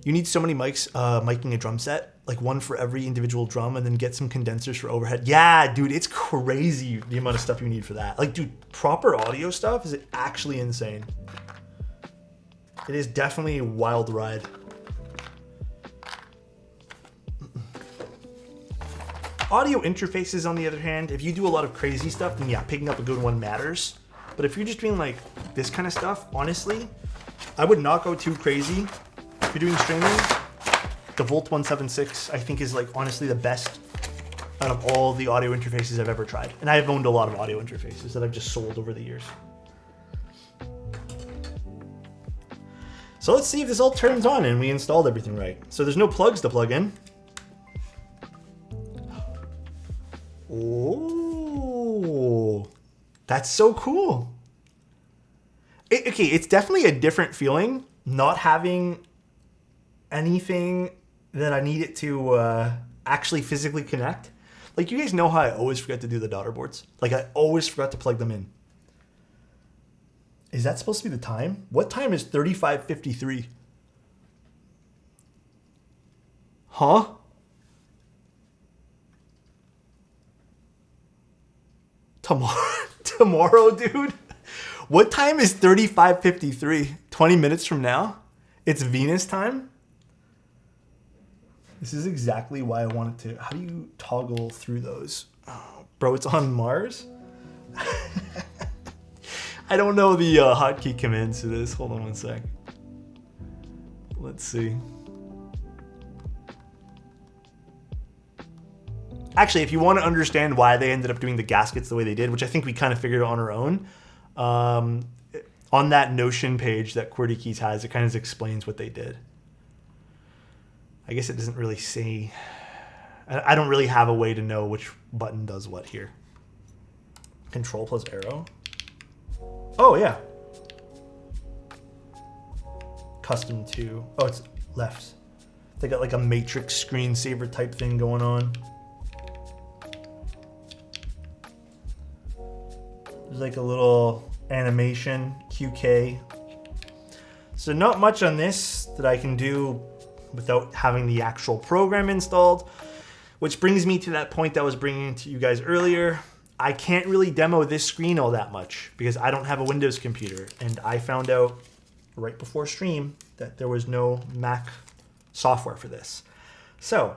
You need so many mics miking a drum set, like one for every individual drum, and then get some condensers for overhead. Yeah, dude, it's crazy the amount of stuff you need for that. Like, dude, proper audio stuff is actually insane. It is definitely a wild ride. Audio interfaces, on the other hand, if you do a lot of crazy stuff, then yeah, picking up a good one matters. But if you're just doing like this kind of stuff, honestly, I would not go too crazy. If you're doing streaming, the Volt 176 I think is like honestly the best out of all the audio interfaces I've ever tried. And I've owned a lot of audio interfaces that I've just sold over the years. So let's see if this all turns on and we installed everything right. So there's no plugs to plug in. Oh, that's so cool. Okay, it's definitely a different feeling not having anything that I need it to actually physically connect. Like, you guys know how I always forget to do the daughter boards. Like, I always forgot to plug them in. Is that supposed to be the time? What time is 35:53? Huh? Tomorrow, dude? What time is 35:53? 20 minutes from now? It's Venus time? This is exactly why I wanted to. How do you toggle through those? Oh, bro, it's on Mars? I don't know the hotkey commands to this. Hold on one sec. Let's see. Actually, if you want to understand why they ended up doing the gaskets the way they did, which I think we kind of figured out on our own, on that Notion page that QWERTY Keys has, it kind of explains what they did. I guess it doesn't really say. I don't really have a way to know which button does what here. Control plus arrow. Oh, yeah. Custom to. Oh, it's left. They got like a matrix screensaver type thing going on. There's like a little animation, QK. So not much on this that I can do without having the actual program installed. Which brings me to that point that I was bringing to you guys earlier. I can't really demo this screen all that much because I don't have a Windows computer. And I found out right before stream that there was no Mac software for this. So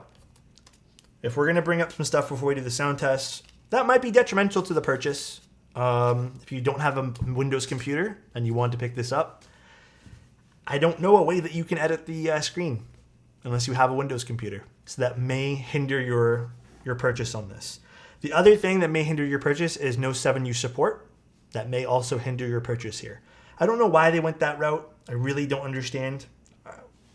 if we're going to bring up some stuff before we do the sound test, that might be detrimental to the purchase. If you don't have a Windows computer and you want to pick this up, I don't know a way that you can edit the screen unless you have a Windows computer. So that may hinder your purchase on this. The other thing that may hinder your purchase is no 7U support. That may also hinder your purchase here. I don't know why they went that route. I really don't understand.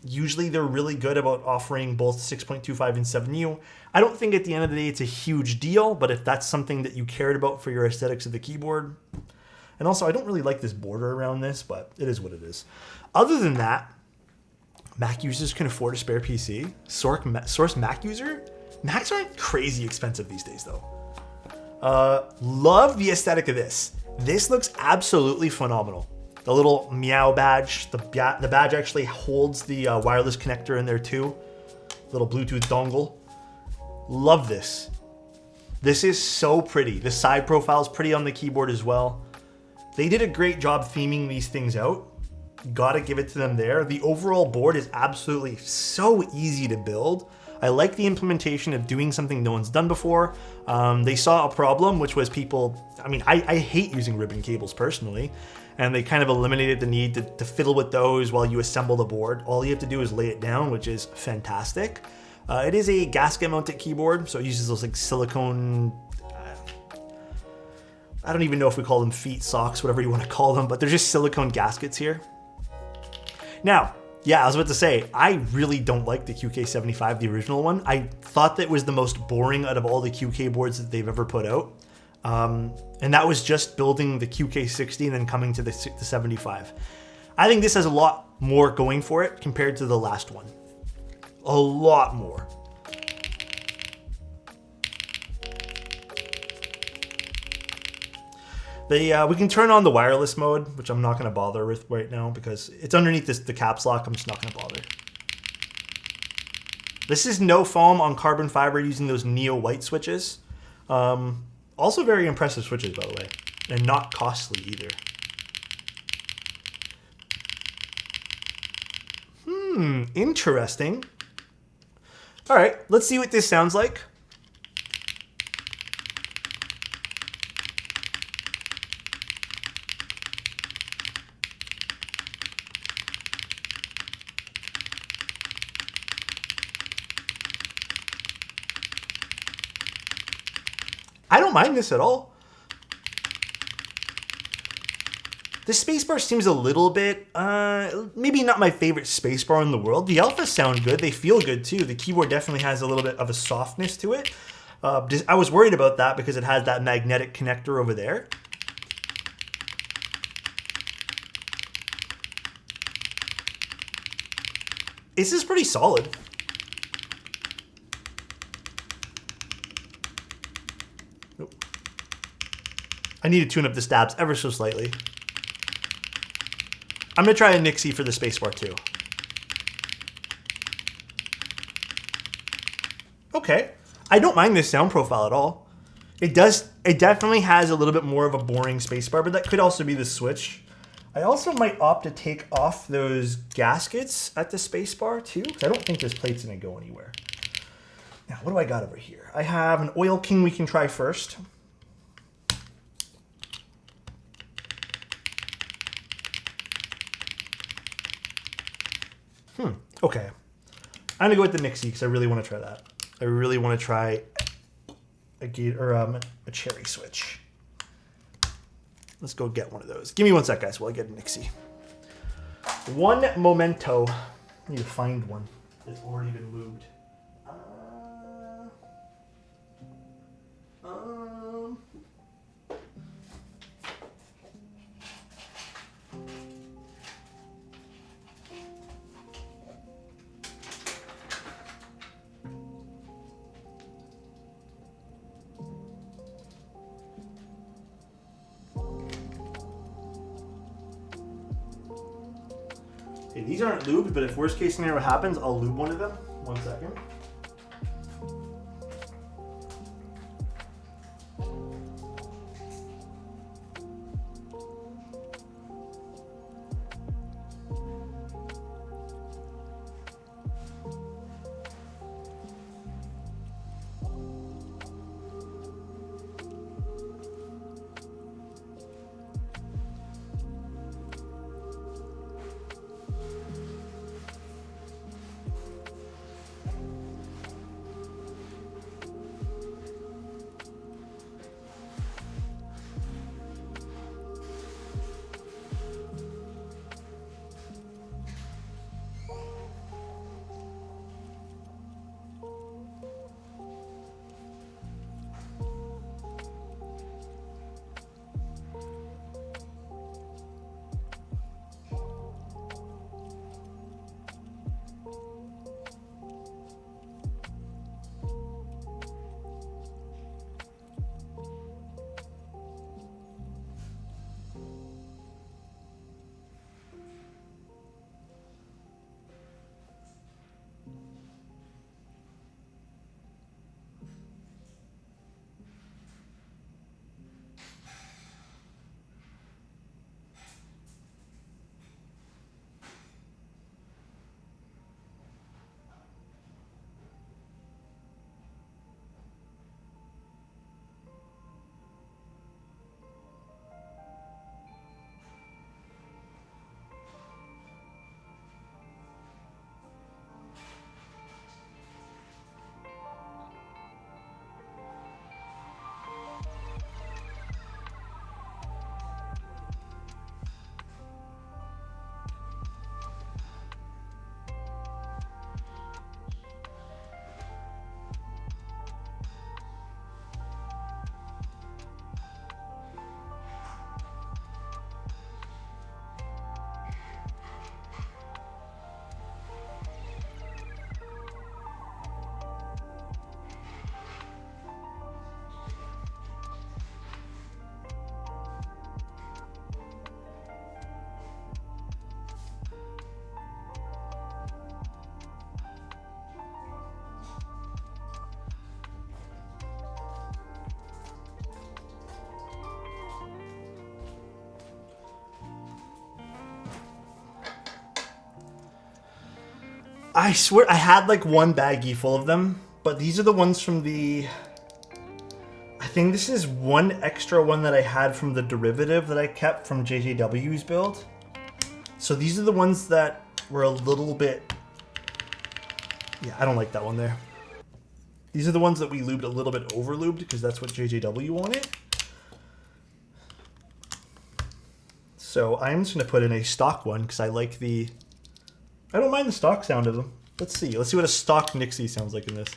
Usually they're really good about offering both 6.25 and 7U. I don't think at the end of the day it's a huge deal, but if that's something that you cared about for your aesthetics of the keyboard. And also I don't really like this border around this, but it is what it is. Other than that, Mac users can afford a spare PC. Source Mac user? Macs aren't crazy expensive these days though. Love the aesthetic of this. This looks absolutely phenomenal. The little meow badge, the badge actually holds the wireless connector in there too. Little Bluetooth dongle. Love this. This is so pretty. The side profile is pretty on the keyboard as well. They did a great job theming these things out. Gotta give it to them there. The overall board is absolutely so easy to build. I like the implementation of doing something no one's done before. They saw a problem, which was people, I hate using ribbon cables personally, and they kind of eliminated the need to fiddle with those while you assemble the board. All you have to do is lay it down, which is fantastic. It is a gasket mounted keyboard, so it uses those like silicone, I don't even know if we call them feet, socks, whatever you want to call them, but they're just silicone gaskets here. Now, yeah, I was about to say, I really don't like the QK75, the original one. I thought that was the most boring out of all the QK boards that they've ever put out. And that was just building the QK60 and then coming to the 75. I think this has a lot more going for it compared to the last one. A lot more. We can turn on the wireless mode, which I'm not going to bother with right now because it's underneath the caps lock. I'm just not going to bother. This is no foam on carbon fiber using those Neo white switches. Also very impressive switches, by the way, and not costly either. Interesting. All right, let's see what this sounds like. I don't mind this at all. The spacebar seems a little bit, maybe not my favorite spacebar in the world. The alphas sound good. They feel good too. The keyboard definitely has a little bit of a softness to it. I was worried about that because it has that magnetic connector over there. This is pretty solid. I need to tune up the stabs ever so slightly. I'm going to try a Nixie for the spacebar too. Okay. I don't mind this sound profile at all. It definitely has a little bit more of a boring spacebar, but that could also be the switch. I also might opt to take off those gaskets at the spacebar too, because I don't think this plate's going to go anywhere. Now, what do I got over here? I have an Oil King we can try first. Okay, I'm gonna go with the Nixie because I really want to try that. I really want to try a cherry switch. Let's go get one of those. Give me one sec, guys, while I get a Nixie. One momento. I need to find one that's already been lubed. Okay, these aren't lubed, but if worst case scenario happens, I'll lube one of them. 1 second. I swear I had like one baggie full of them, but these are the ones from the... I think this is one extra one that I had from the derivative that I kept from JJW's build. So these are the ones that were a little bit... Yeah, I don't like that one there. These are the ones that we lubed a little bit over lubed because that's what JJW wanted. So I'm just going to put in a stock one because I like the... I don't mind the stock sound of them. Let's see. Let's see what a stock Nixie sounds like in this.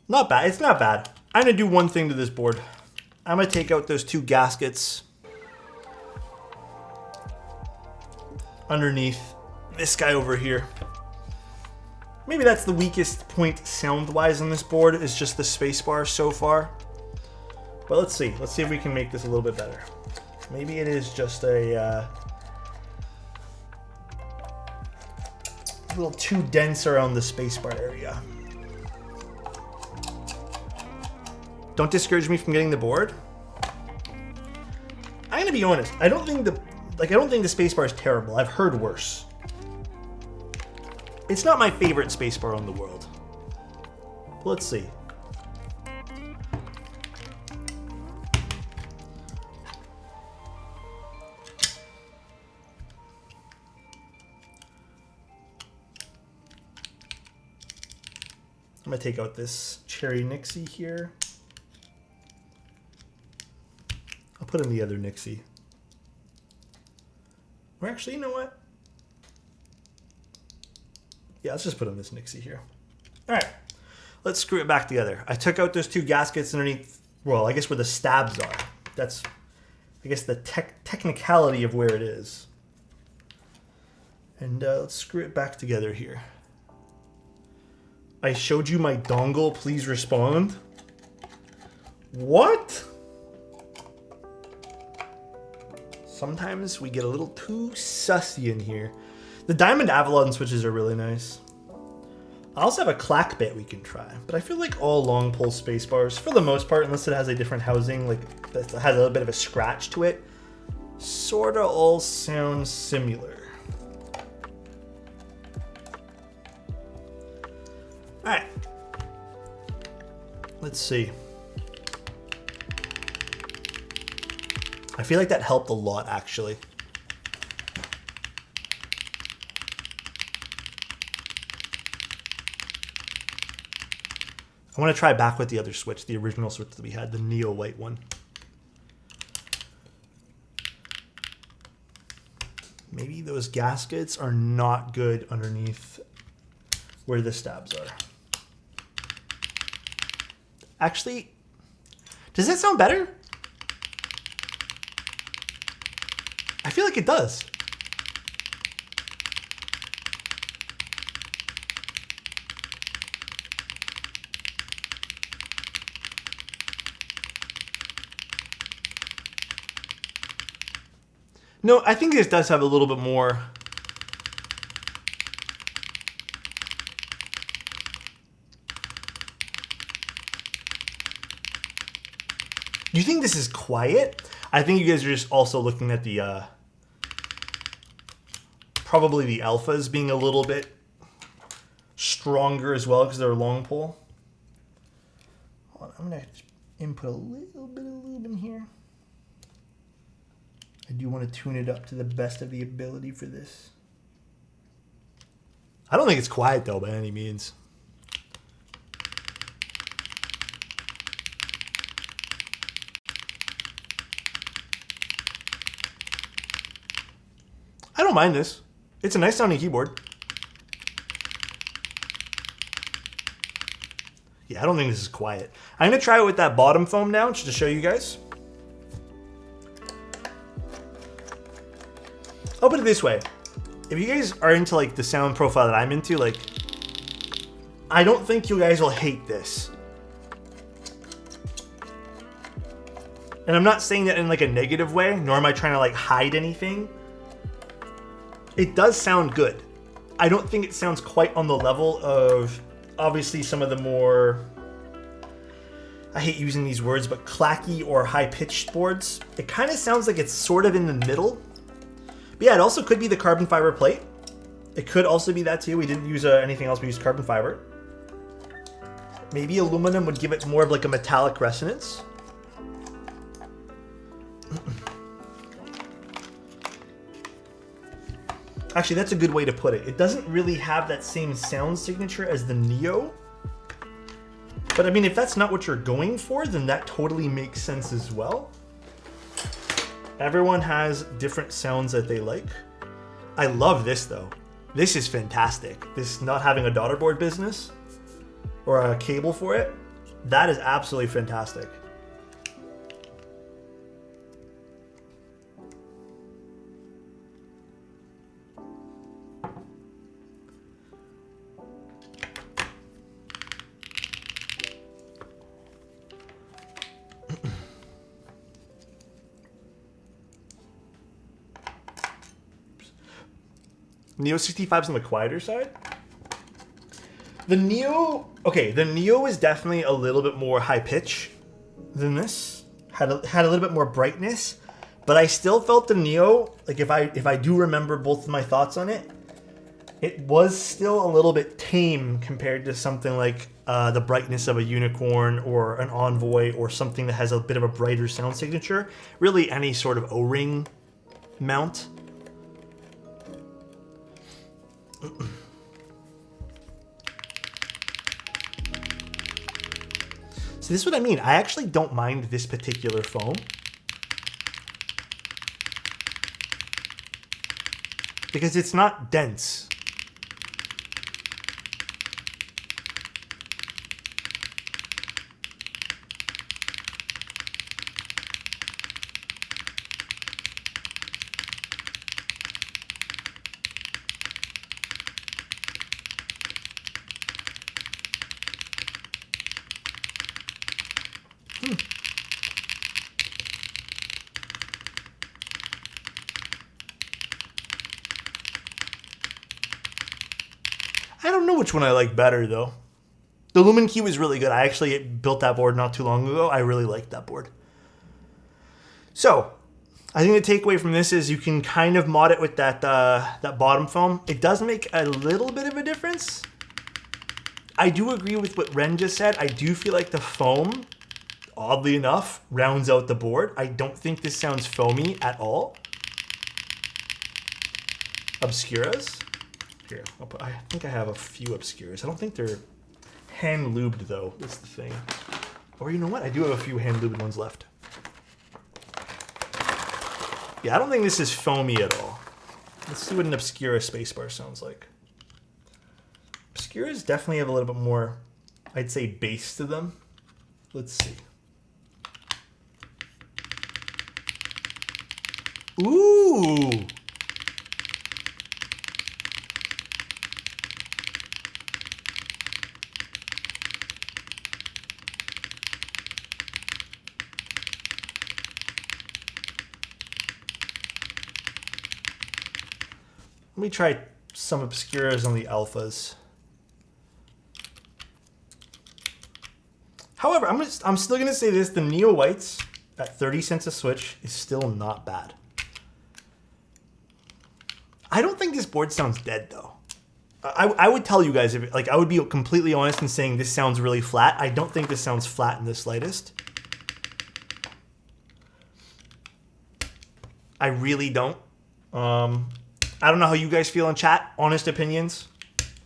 Not bad. It's not bad. I'm going to do one thing to this board. I'm going to take out those two gaskets underneath this guy over here. Maybe that's the weakest point sound-wise on this board, is just the spacebar so far. But let's see. Let's see if we can make this a little bit better. Maybe it is just a little too dense around the spacebar area. Don't discourage me from getting the board. I'm gonna be honest. I don't think the spacebar is terrible. I've heard worse. It's not my favorite spacebar in the world. But let's see. I'm gonna take out this cherry Nixie here. I'll put in the other Nixie. Or actually, you know what? Yeah, let's just put in this Nixie here. All right, let's screw it back together. I took out those two gaskets underneath, well, I guess where the stabs are. That's, I guess, the technicality of where it is. And let's screw it back together here. I showed you my dongle, please respond. What? Sometimes we get a little too sussy in here. The Diamond Avalon switches are really nice. I also have a clack bit we can try, but I feel like all long pull spacebars, for the most part, unless it has a different housing, like that has a little bit of a scratch to it, sorta all sound similar. Alright. Let's see. I feel like that helped a lot, actually. I want to try back with the other switch, the original switch that we had, the Neo white one. Maybe those gaskets are not good underneath where the stabs are. Actually, does that sound better? I feel like it does. No, I think this does have a little bit more. You think this is quiet? I think you guys are just also looking at the probably the alphas being a little bit stronger as well because they're long pull. Hold on, I'm gonna input a little bit of lube in here. I do want to tune it up to the best of the ability for this. I don't think it's quiet though by any means. I don't mind this. It's a nice sounding keyboard. Yeah, I don't think this is quiet. I'm gonna try it with that bottom foam now just to show you guys. I'll put it this way. If you guys are into like the sound profile that I'm into, like, I don't think you guys will hate this. And I'm not saying that in like a negative way, nor am I trying to like hide anything. It does sound good. I don't think it sounds quite on the level of obviously some of the more, I hate using these words, but clacky or high-pitched boards. It kind of sounds like it's sort of in the middle. But yeah, it also could be the carbon fiber plate. It could also be that too. We didn't use anything else, we used carbon fiber. Maybe aluminum would give it more of like a metallic resonance. Actually, that's a good way to put it. It doesn't really have that same sound signature as the Neo. But I mean, if that's not what you're going for, then that totally makes sense as well. Everyone has different sounds that they like. I love this though. This is fantastic. This not having a daughter board business or a cable for it, that is absolutely fantastic. Neo 65's on the quieter side. The Neo, okay, the Neo is definitely a little bit more high pitch than this. Had a little bit more brightness, but I still felt the Neo, like if I do remember both of my thoughts on it, it was still a little bit tame compared to something like the brightness of a Unicorn or an Envoy or something that has a bit of a brighter sound signature. Really any sort of O-ring mount. So this is what I mean. I actually don't mind this particular foam. Because it's not dense. I don't know which one I like better, though. The Lumen Key was really good. I actually built that board not too long ago. I really liked that board. So, I think the takeaway from this is you can kind of mod it with that bottom foam. It does make a little bit of a difference. I do agree with what Ren just said. I do feel like the foam, oddly enough, rounds out the board. I don't think this sounds foamy at all. Obscuras. Here, I think I have a few Obscuras. I don't think they're hand lubed though. That's the thing. Or you know what? I do have a few hand lubed ones left. Yeah, I don't think this is foamy at all. Let's see what an Obscura spacebar sounds like. Obscuras definitely have a little bit more, I'd say, bass to them. Let's see. Ooh! Let me try some Obscuras on the alphas. However, I'm still gonna say this: the Neo Whites at 30 cents a switch is still not bad. I don't think this board sounds dead though. I would tell you guys, if like, I would be completely honest in saying this sounds really flat. I don't think this sounds flat in the slightest. I really don't. I don't know how you guys feel in chat. Honest opinions.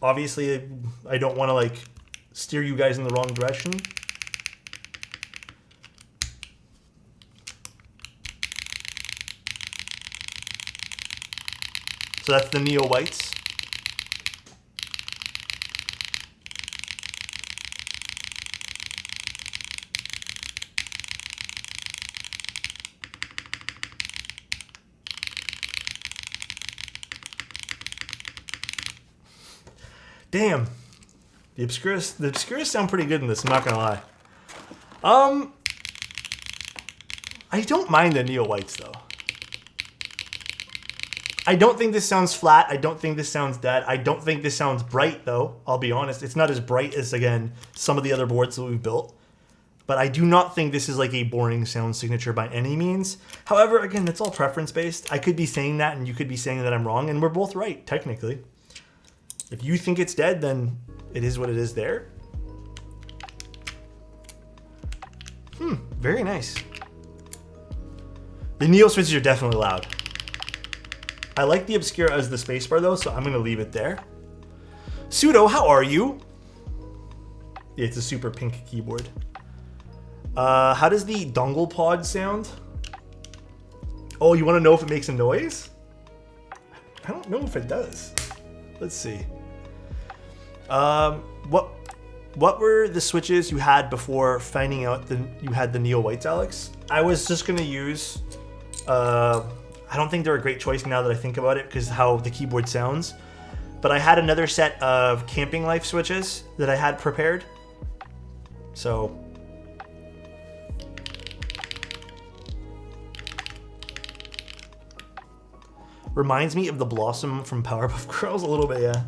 Obviously, I don't want to like steer you guys in the wrong direction. So that's the Neo Whites. Damn. The Obscuras sound pretty good in this, I'm not gonna lie. I don't mind the Neo Whites though. I don't think this sounds flat. I don't think this sounds dead. I don't think this sounds bright though, I'll be honest. It's not as bright as, again, some of the other boards that we've built. But I do not think this is like a boring sound signature by any means. However, again, it's all preference based. I could be saying that and you could be saying that I'm wrong, and we're both right, technically. If you think it's dead, then it is what it is there. Very nice. The Neo switches are definitely loud. I like the Obscura as the spacebar though, so I'm gonna leave it there. Pseudo, how are you? Yeah, it's a super pink keyboard. How does the dongle pod sound? Oh, you wanna know if it makes a noise? I don't know if it does. Let's see. What were the switches you had before finding out that you had the Neo Whites, Alex? I was just gonna use, I don't think they're a great choice now that I think about it because how the keyboard sounds, but I had another set of Camping Life switches that I had prepared. So, reminds me of the Blossom from Powerpuff Girls a little bit, yeah.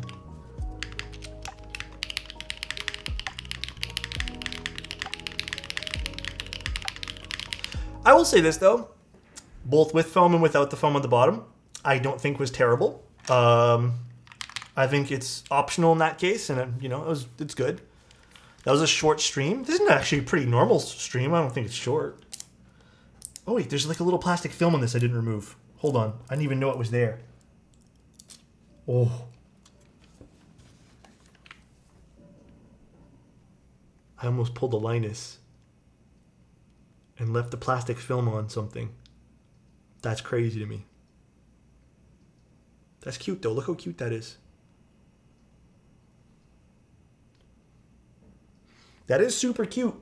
I will say this though, both with foam and without the foam on the bottom, I don't think was terrible. I think it's optional in that case, and you know, it's good. That was a short stream. This is actually a pretty normal stream. I don't think it's short. Oh wait, there's like a little plastic film on this I didn't remove. Hold on, I didn't even know it was there. Oh. I almost pulled a Linus and left the plastic film on something. That's crazy to me. That's cute though. Look how cute that is. That is super cute.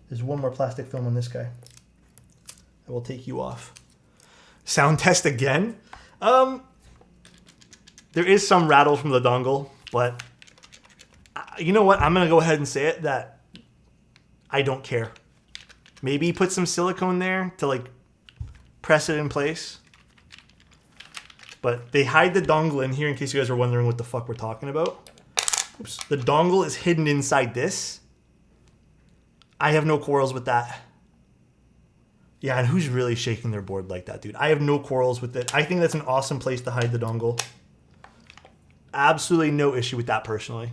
There's one more plastic film on this guy. I will take you off. Sound test again. There is some rattle from the dongle, but you know what? I'm gonna go ahead and say it that I don't care. Maybe put some silicone there to like press it in place. but they hide the dongle in here in case you guys are wondering what the fuck we're talking about. Oops. The dongle is hidden inside this. I have no quarrels with that. Yeah, and who's really shaking their board like that, dude? I have no quarrels with it. I think that's an awesome place to hide the dongle. Absolutely no issue with that personally.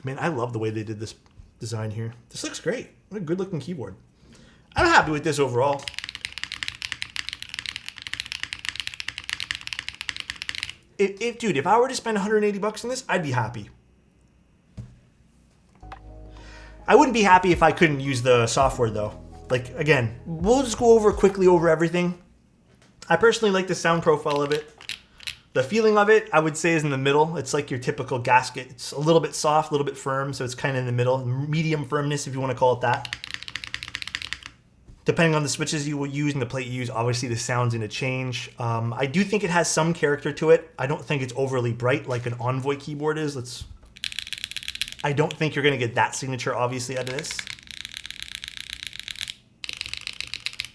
Man, I love the way they did this design here. This looks great. What a good looking keyboard. I'm happy with this overall. Dude, if I were to spend 180 bucks on this, I'd be happy. I wouldn't be happy if I couldn't use the software though. Like, again, we'll just go quickly over everything. I personally like the sound profile of it. The feeling of it, I would say, is in the middle. It's like your typical gasket. It's a little bit soft, a little bit firm, so it's kind of in the middle. Medium firmness, if you want to call it that. Depending on the switches you will use and the plate you use, obviously the sound's going to change. I do think it has some character to it. I don't think it's overly bright like an Envoy keyboard is. I don't think you're going to get that signature, obviously, out of this.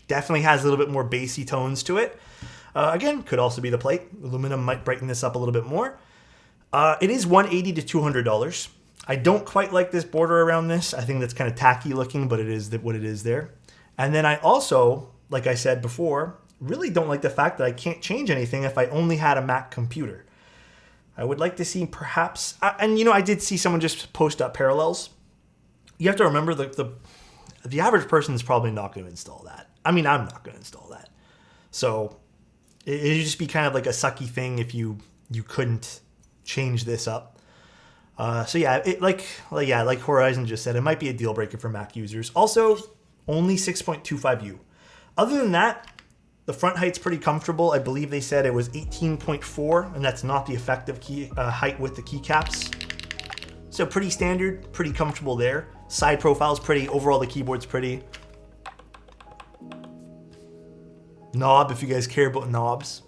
Definitely has a little bit more bassy tones to it. Again, could also be the plate. Aluminum might brighten this up a little bit more. It is $180 to $200. I don't quite like this border around this. I think that's kind of tacky looking, but it is what it is there. And then I also, like I said before, really don't like the fact that I can't change anything if I only had a Mac computer. I would like to see perhaps, and you know, I did see someone just post up parallels. You have to remember the average person is probably not going to install that. I mean, I'm not going to install that. So it'd just be kind of like a sucky thing if you couldn't change this up. So yeah, like Horizon just said, it might be a deal breaker for Mac users. Also, only 6.25U. Other than that, the front height's pretty comfortable. I believe they said it was 18.4, and that's not the effective height with the keycaps. So pretty standard, pretty comfortable there. Side profile's pretty. Overall, the keyboard's pretty. Knob, if you guys care about knobs.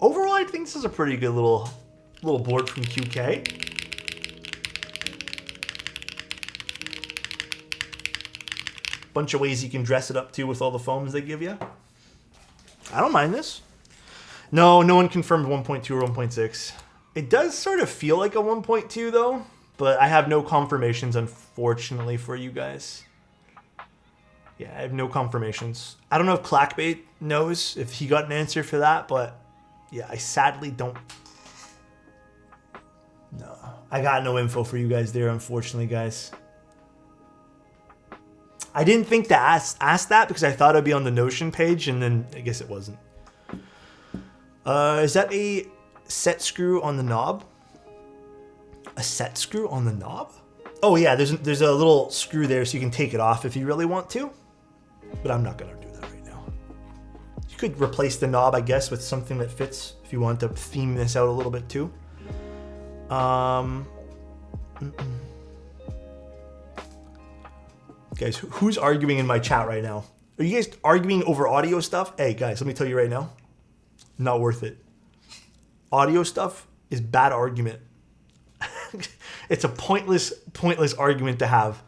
Overall, I think this is a pretty good little board from QK. Bunch of ways you can dress it up too with all the foams they give you. I don't mind this. No one confirmed 1.2 or 1.6. It does sort of feel like a 1.2 though, but I have no confirmations, unfortunately, for you guys. Yeah, I have no confirmations. I don't know if Clackbait knows, if he got an answer for that, but yeah, I sadly don't. No, I got no info for you guys there, unfortunately, guys. I didn't think to ask that because I thought it'd be on the Notion page, and then I guess it wasn't. Is that a set screw on the knob? A set screw on the knob? Oh yeah, there's a little screw there so you can take it off if you really want to. But I'm not going to do that right now. You could replace the knob, I guess, with something that fits if you want to theme this out a little bit too. Guys, who's arguing in my chat right now? Are you guys arguing over audio stuff? Hey, guys, let me tell you right now. Not worth it. Audio stuff is bad argument. It's a pointless argument to have.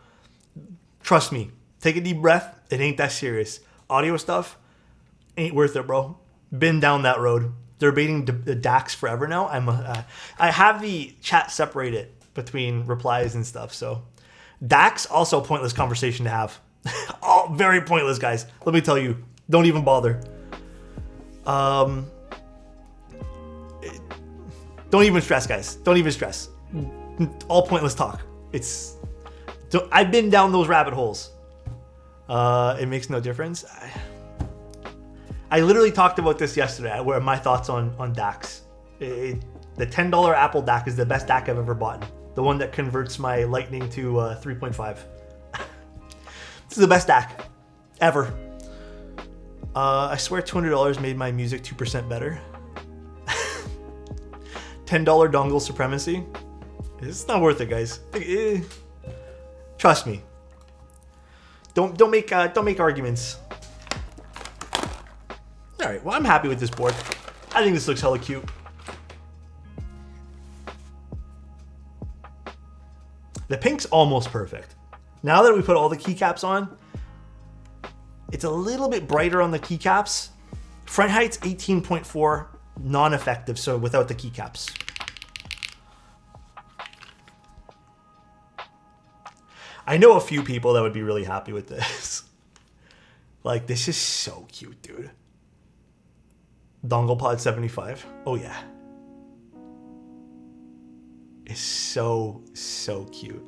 Trust me. Take a deep breath. It ain't that serious. Audio stuff ain't worth it, bro. Been down that road. They're debating the DAX forever now. I have the chat separated between replies and stuff. So DAX, also a pointless conversation to have. Oh, very pointless, guys. Let me tell you. Don't even bother. Don't even stress, guys. Don't even stress. All pointless talk. I've been down those rabbit holes. It makes no difference. I literally talked about this yesterday, where my thoughts on DACs. The $10 Apple DAC is the best DAC I've ever bought. The one that converts my Lightning to 3.5. This is the best DAC ever. I swear $200 made my music 2% better. $10 dongle supremacy. It's not worth it, guys. Trust me. Don't make arguments. All right. Well, I'm happy with this board. I think this looks hella cute. The pink's almost perfect. Now that we put all the keycaps on, it's a little bit brighter on the keycaps Front height's 18.4, non-effective, so without the keycaps. I know a few people that would be really happy with this. Like, this is so cute, dude. Dongle Pod 75. Oh, yeah. It's so, so cute.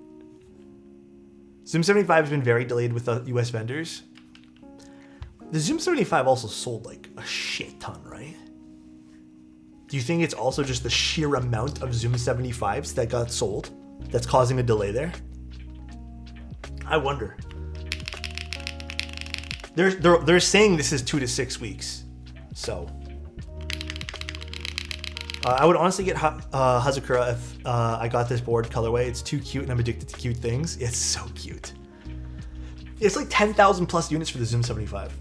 Zoom 75 has been very delayed with the US vendors. The Zoom 75 also sold like a shit ton, right? Do you think it's also just the sheer amount of Zoom 75s that got sold that's causing a delay there? I wonder. They're saying this is 2 to 6 weeks. So I would honestly get Hazakura if I got this board colorway. It's too cute and I'm addicted to cute things. It's so cute. It's like 10,000 plus units for the Zoom 75.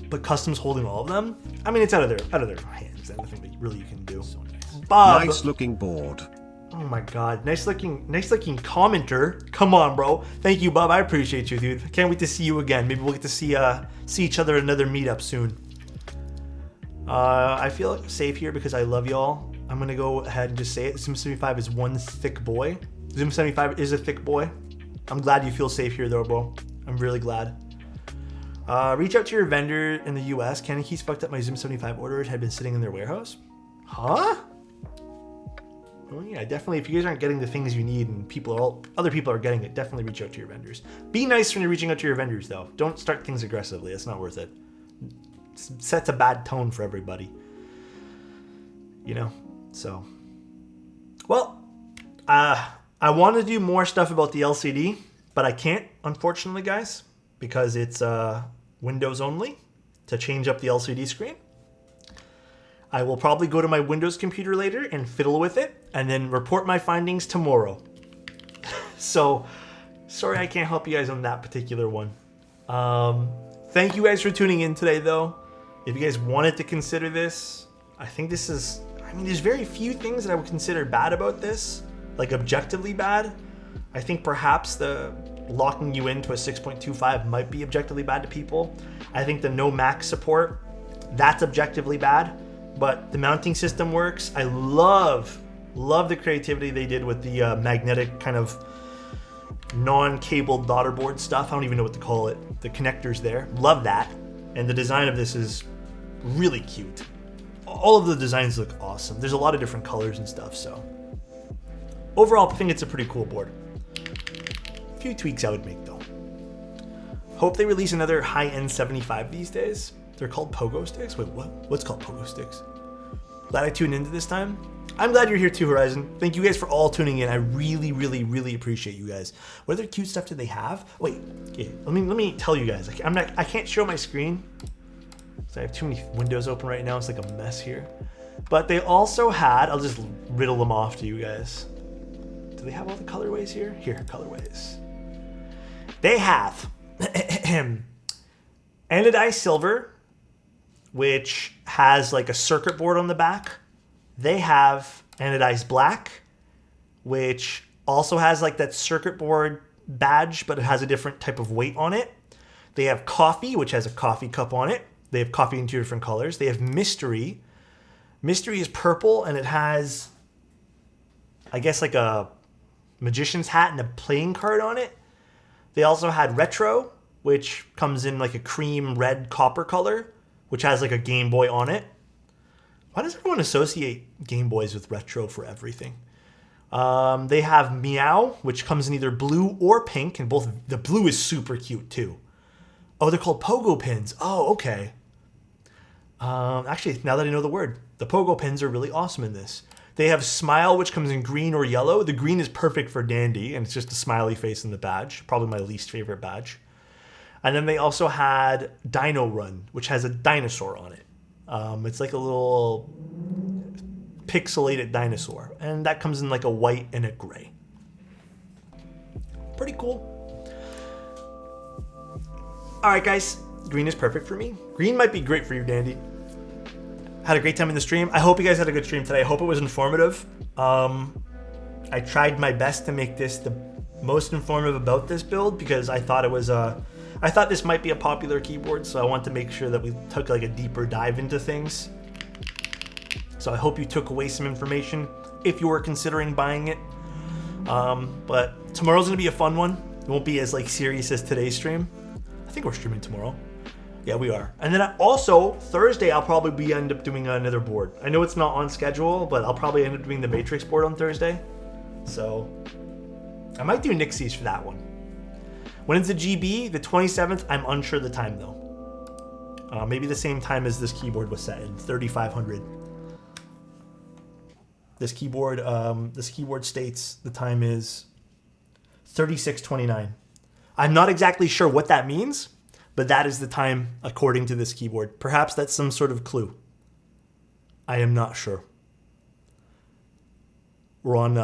But Custom's holding all of them. I mean, it's out of their hands. There's nothing that really you can do. So nice. Bob. Nice looking board. Oh my god, nice looking commenter. Come on, bro. Thank you, Bob. I appreciate you, dude. Can't wait to see you again. Maybe we'll get to see each other at another meetup soon. I feel safe here because I love y'all. I'm gonna go ahead and just say it. Zoom 75 is one thick boy. Zoom 75 is a thick boy. I'm glad you feel safe here though, bro. I'm really glad. Reach out to your vendor in the US. Cannon Keys fucked up my Zoom 75 order. It had been sitting in their warehouse. Huh? Oh yeah, definitely. If you guys aren't getting the things you need and other people are getting it, definitely reach out to your vendors. Be nice when you're reaching out to your vendors though. Don't start things aggressively. It's not worth it. It sets a bad tone for everybody. You know? So. Well, I want to do more stuff about the LCD, but I can't, unfortunately, guys, because it's Windows only to change up the LCD screen. I will probably go to my Windows computer later and fiddle with it and then report my findings tomorrow. So, sorry I can't help you guys on that particular one. Thank you guys for tuning in today, though. If you guys wanted to consider this, I think this is... I mean, there's very few things that I would consider bad about this, like objectively bad. I think perhaps the locking you into a 6.25 might be objectively bad to people. I think the no Mac support, that's objectively bad. But the mounting system works. I love the creativity they did with the magnetic kind of non-cabled daughter board stuff. I don't even know what to call it. The connectors there. Love that. And the design of this is really cute. All of the designs look awesome. There's a lot of different colors and stuff, so. Overall, I think it's a pretty cool board. A few tweaks I would make, though. Hope they release another high-end 75 these days. They're called pogo sticks? Wait, what? What's called pogo sticks? Glad I tuned into this time. I'm glad you're here too, Horizon. Thank you guys for all tuning in. I really, really, really appreciate you guys. What other cute stuff do they have? Wait, okay, let me tell you guys. I can't show my screen. So I have too many windows open right now. It's like a mess here. But they also had, I'll just riddle them off to you guys. Do they have all the colorways here? Here, colorways. They have anodized silver, which has like a circuit board on the back. They have anodized black, which also has like that circuit board badge, but it has a different type of weight on it. They have coffee, which has a coffee cup on it. They have coffee in 2 different colors. They have mystery. Mystery is purple, and it has, I guess, like a magician's hat and a playing card on it. They also had retro, which comes in like a cream red copper color, which has like a Game Boy on it. Why does everyone associate Game Boys with retro for everything? They have Meow, which comes in either blue or pink, and both. The blue is super cute too. Oh, they're called pogo pins. Oh, okay. Actually, now that I know the word, the pogo pins are really awesome in this. They have Smile, which comes in green or yellow. The green is perfect for Dandy, and it's just a smiley face in the badge. Probably my least favorite badge. And then they also had Dino Run, which has a dinosaur on it. It's like a little pixelated dinosaur. And that comes in like a white and a gray. Pretty cool. All right, guys. Green is perfect for me. Green might be great for you, Dandy. Had a great time in the stream. I hope you guys had a good stream today. I hope it was informative. I tried my best to make this the most informative about this build because I thought it was I thought this might be a popular keyboard, so I want to make sure that we took like a deeper dive into things. So I hope you took away some information if you were considering buying it. But tomorrow's gonna be a fun one. It won't be as like serious as today's stream. I think we're streaming tomorrow. Yeah, we are. And then also Thursday, I'll probably end up doing another board. I know it's not on schedule, but I'll probably end up doing the Matrix board on Thursday. So I might do Nixie's for that one. When it's the GB, the 27th, I'm unsure the time though. Maybe the same time as this keyboard was set in, 3500. This keyboard states the time is 36:29. I'm not exactly sure what that means, but that is the time according to this keyboard. Perhaps that's some sort of clue. I am not sure. We're on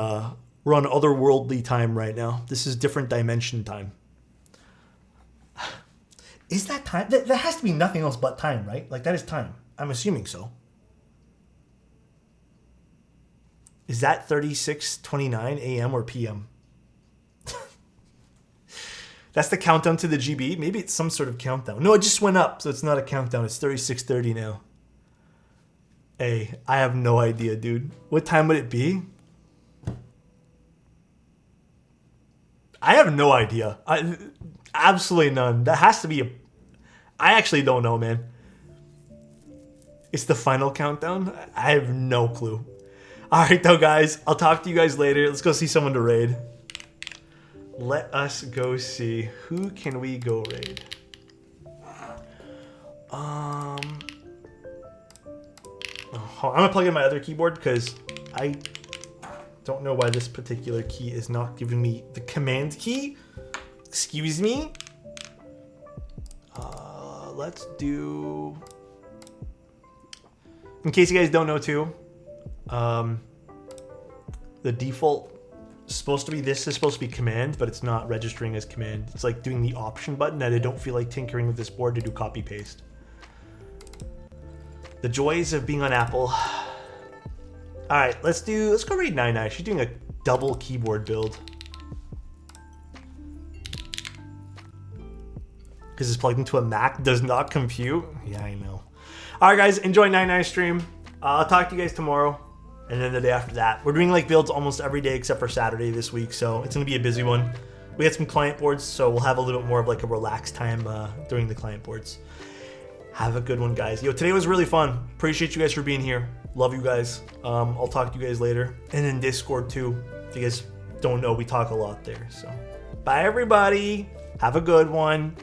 otherworldly time right now. This is different dimension time. Is that time? That has to be nothing else but time, right? Like that is time. I'm assuming so. Is that 36:29 a.m. or p.m.? That's the countdown to the GB. Maybe it's some sort of countdown. No, it just went up, so it's not a countdown. It's 36:30 now. Hey, I have no idea, dude. What time would it be? I have no idea. Absolutely none. That has to be a... I actually don't know, man. It's the final countdown? I have no clue. Alright though, guys. I'll talk to you guys later. Let's go see someone to raid. Let us go see. Who can we go raid? I'm gonna plug in my other keyboard because I don't know why this particular key is not giving me the command key. Excuse me. Let's do... In case you guys don't know too, the default is supposed to be, this is supposed to be command, but it's not registering as command. It's like doing the option button, and I don't feel like tinkering with this board to do copy paste. The joys of being on Apple. All right, let's go raid 99. She's doing a double keyboard build. Because it's plugged into a Mac, does not compute. Yeah, I know. All right, guys, enjoy 99 stream. I'll talk to you guys tomorrow, and then the day after that. We're doing like builds almost every day except for Saturday this week, so it's gonna be a busy one. We had some client boards, so we'll have a little bit more of like a relaxed time during the client boards. Have a good one, guys. Yo, today was really fun. Appreciate you guys for being here. Love you guys. I'll talk to you guys later. And in Discord too. If you guys don't know, we talk a lot there. So bye everybody. Have a good one.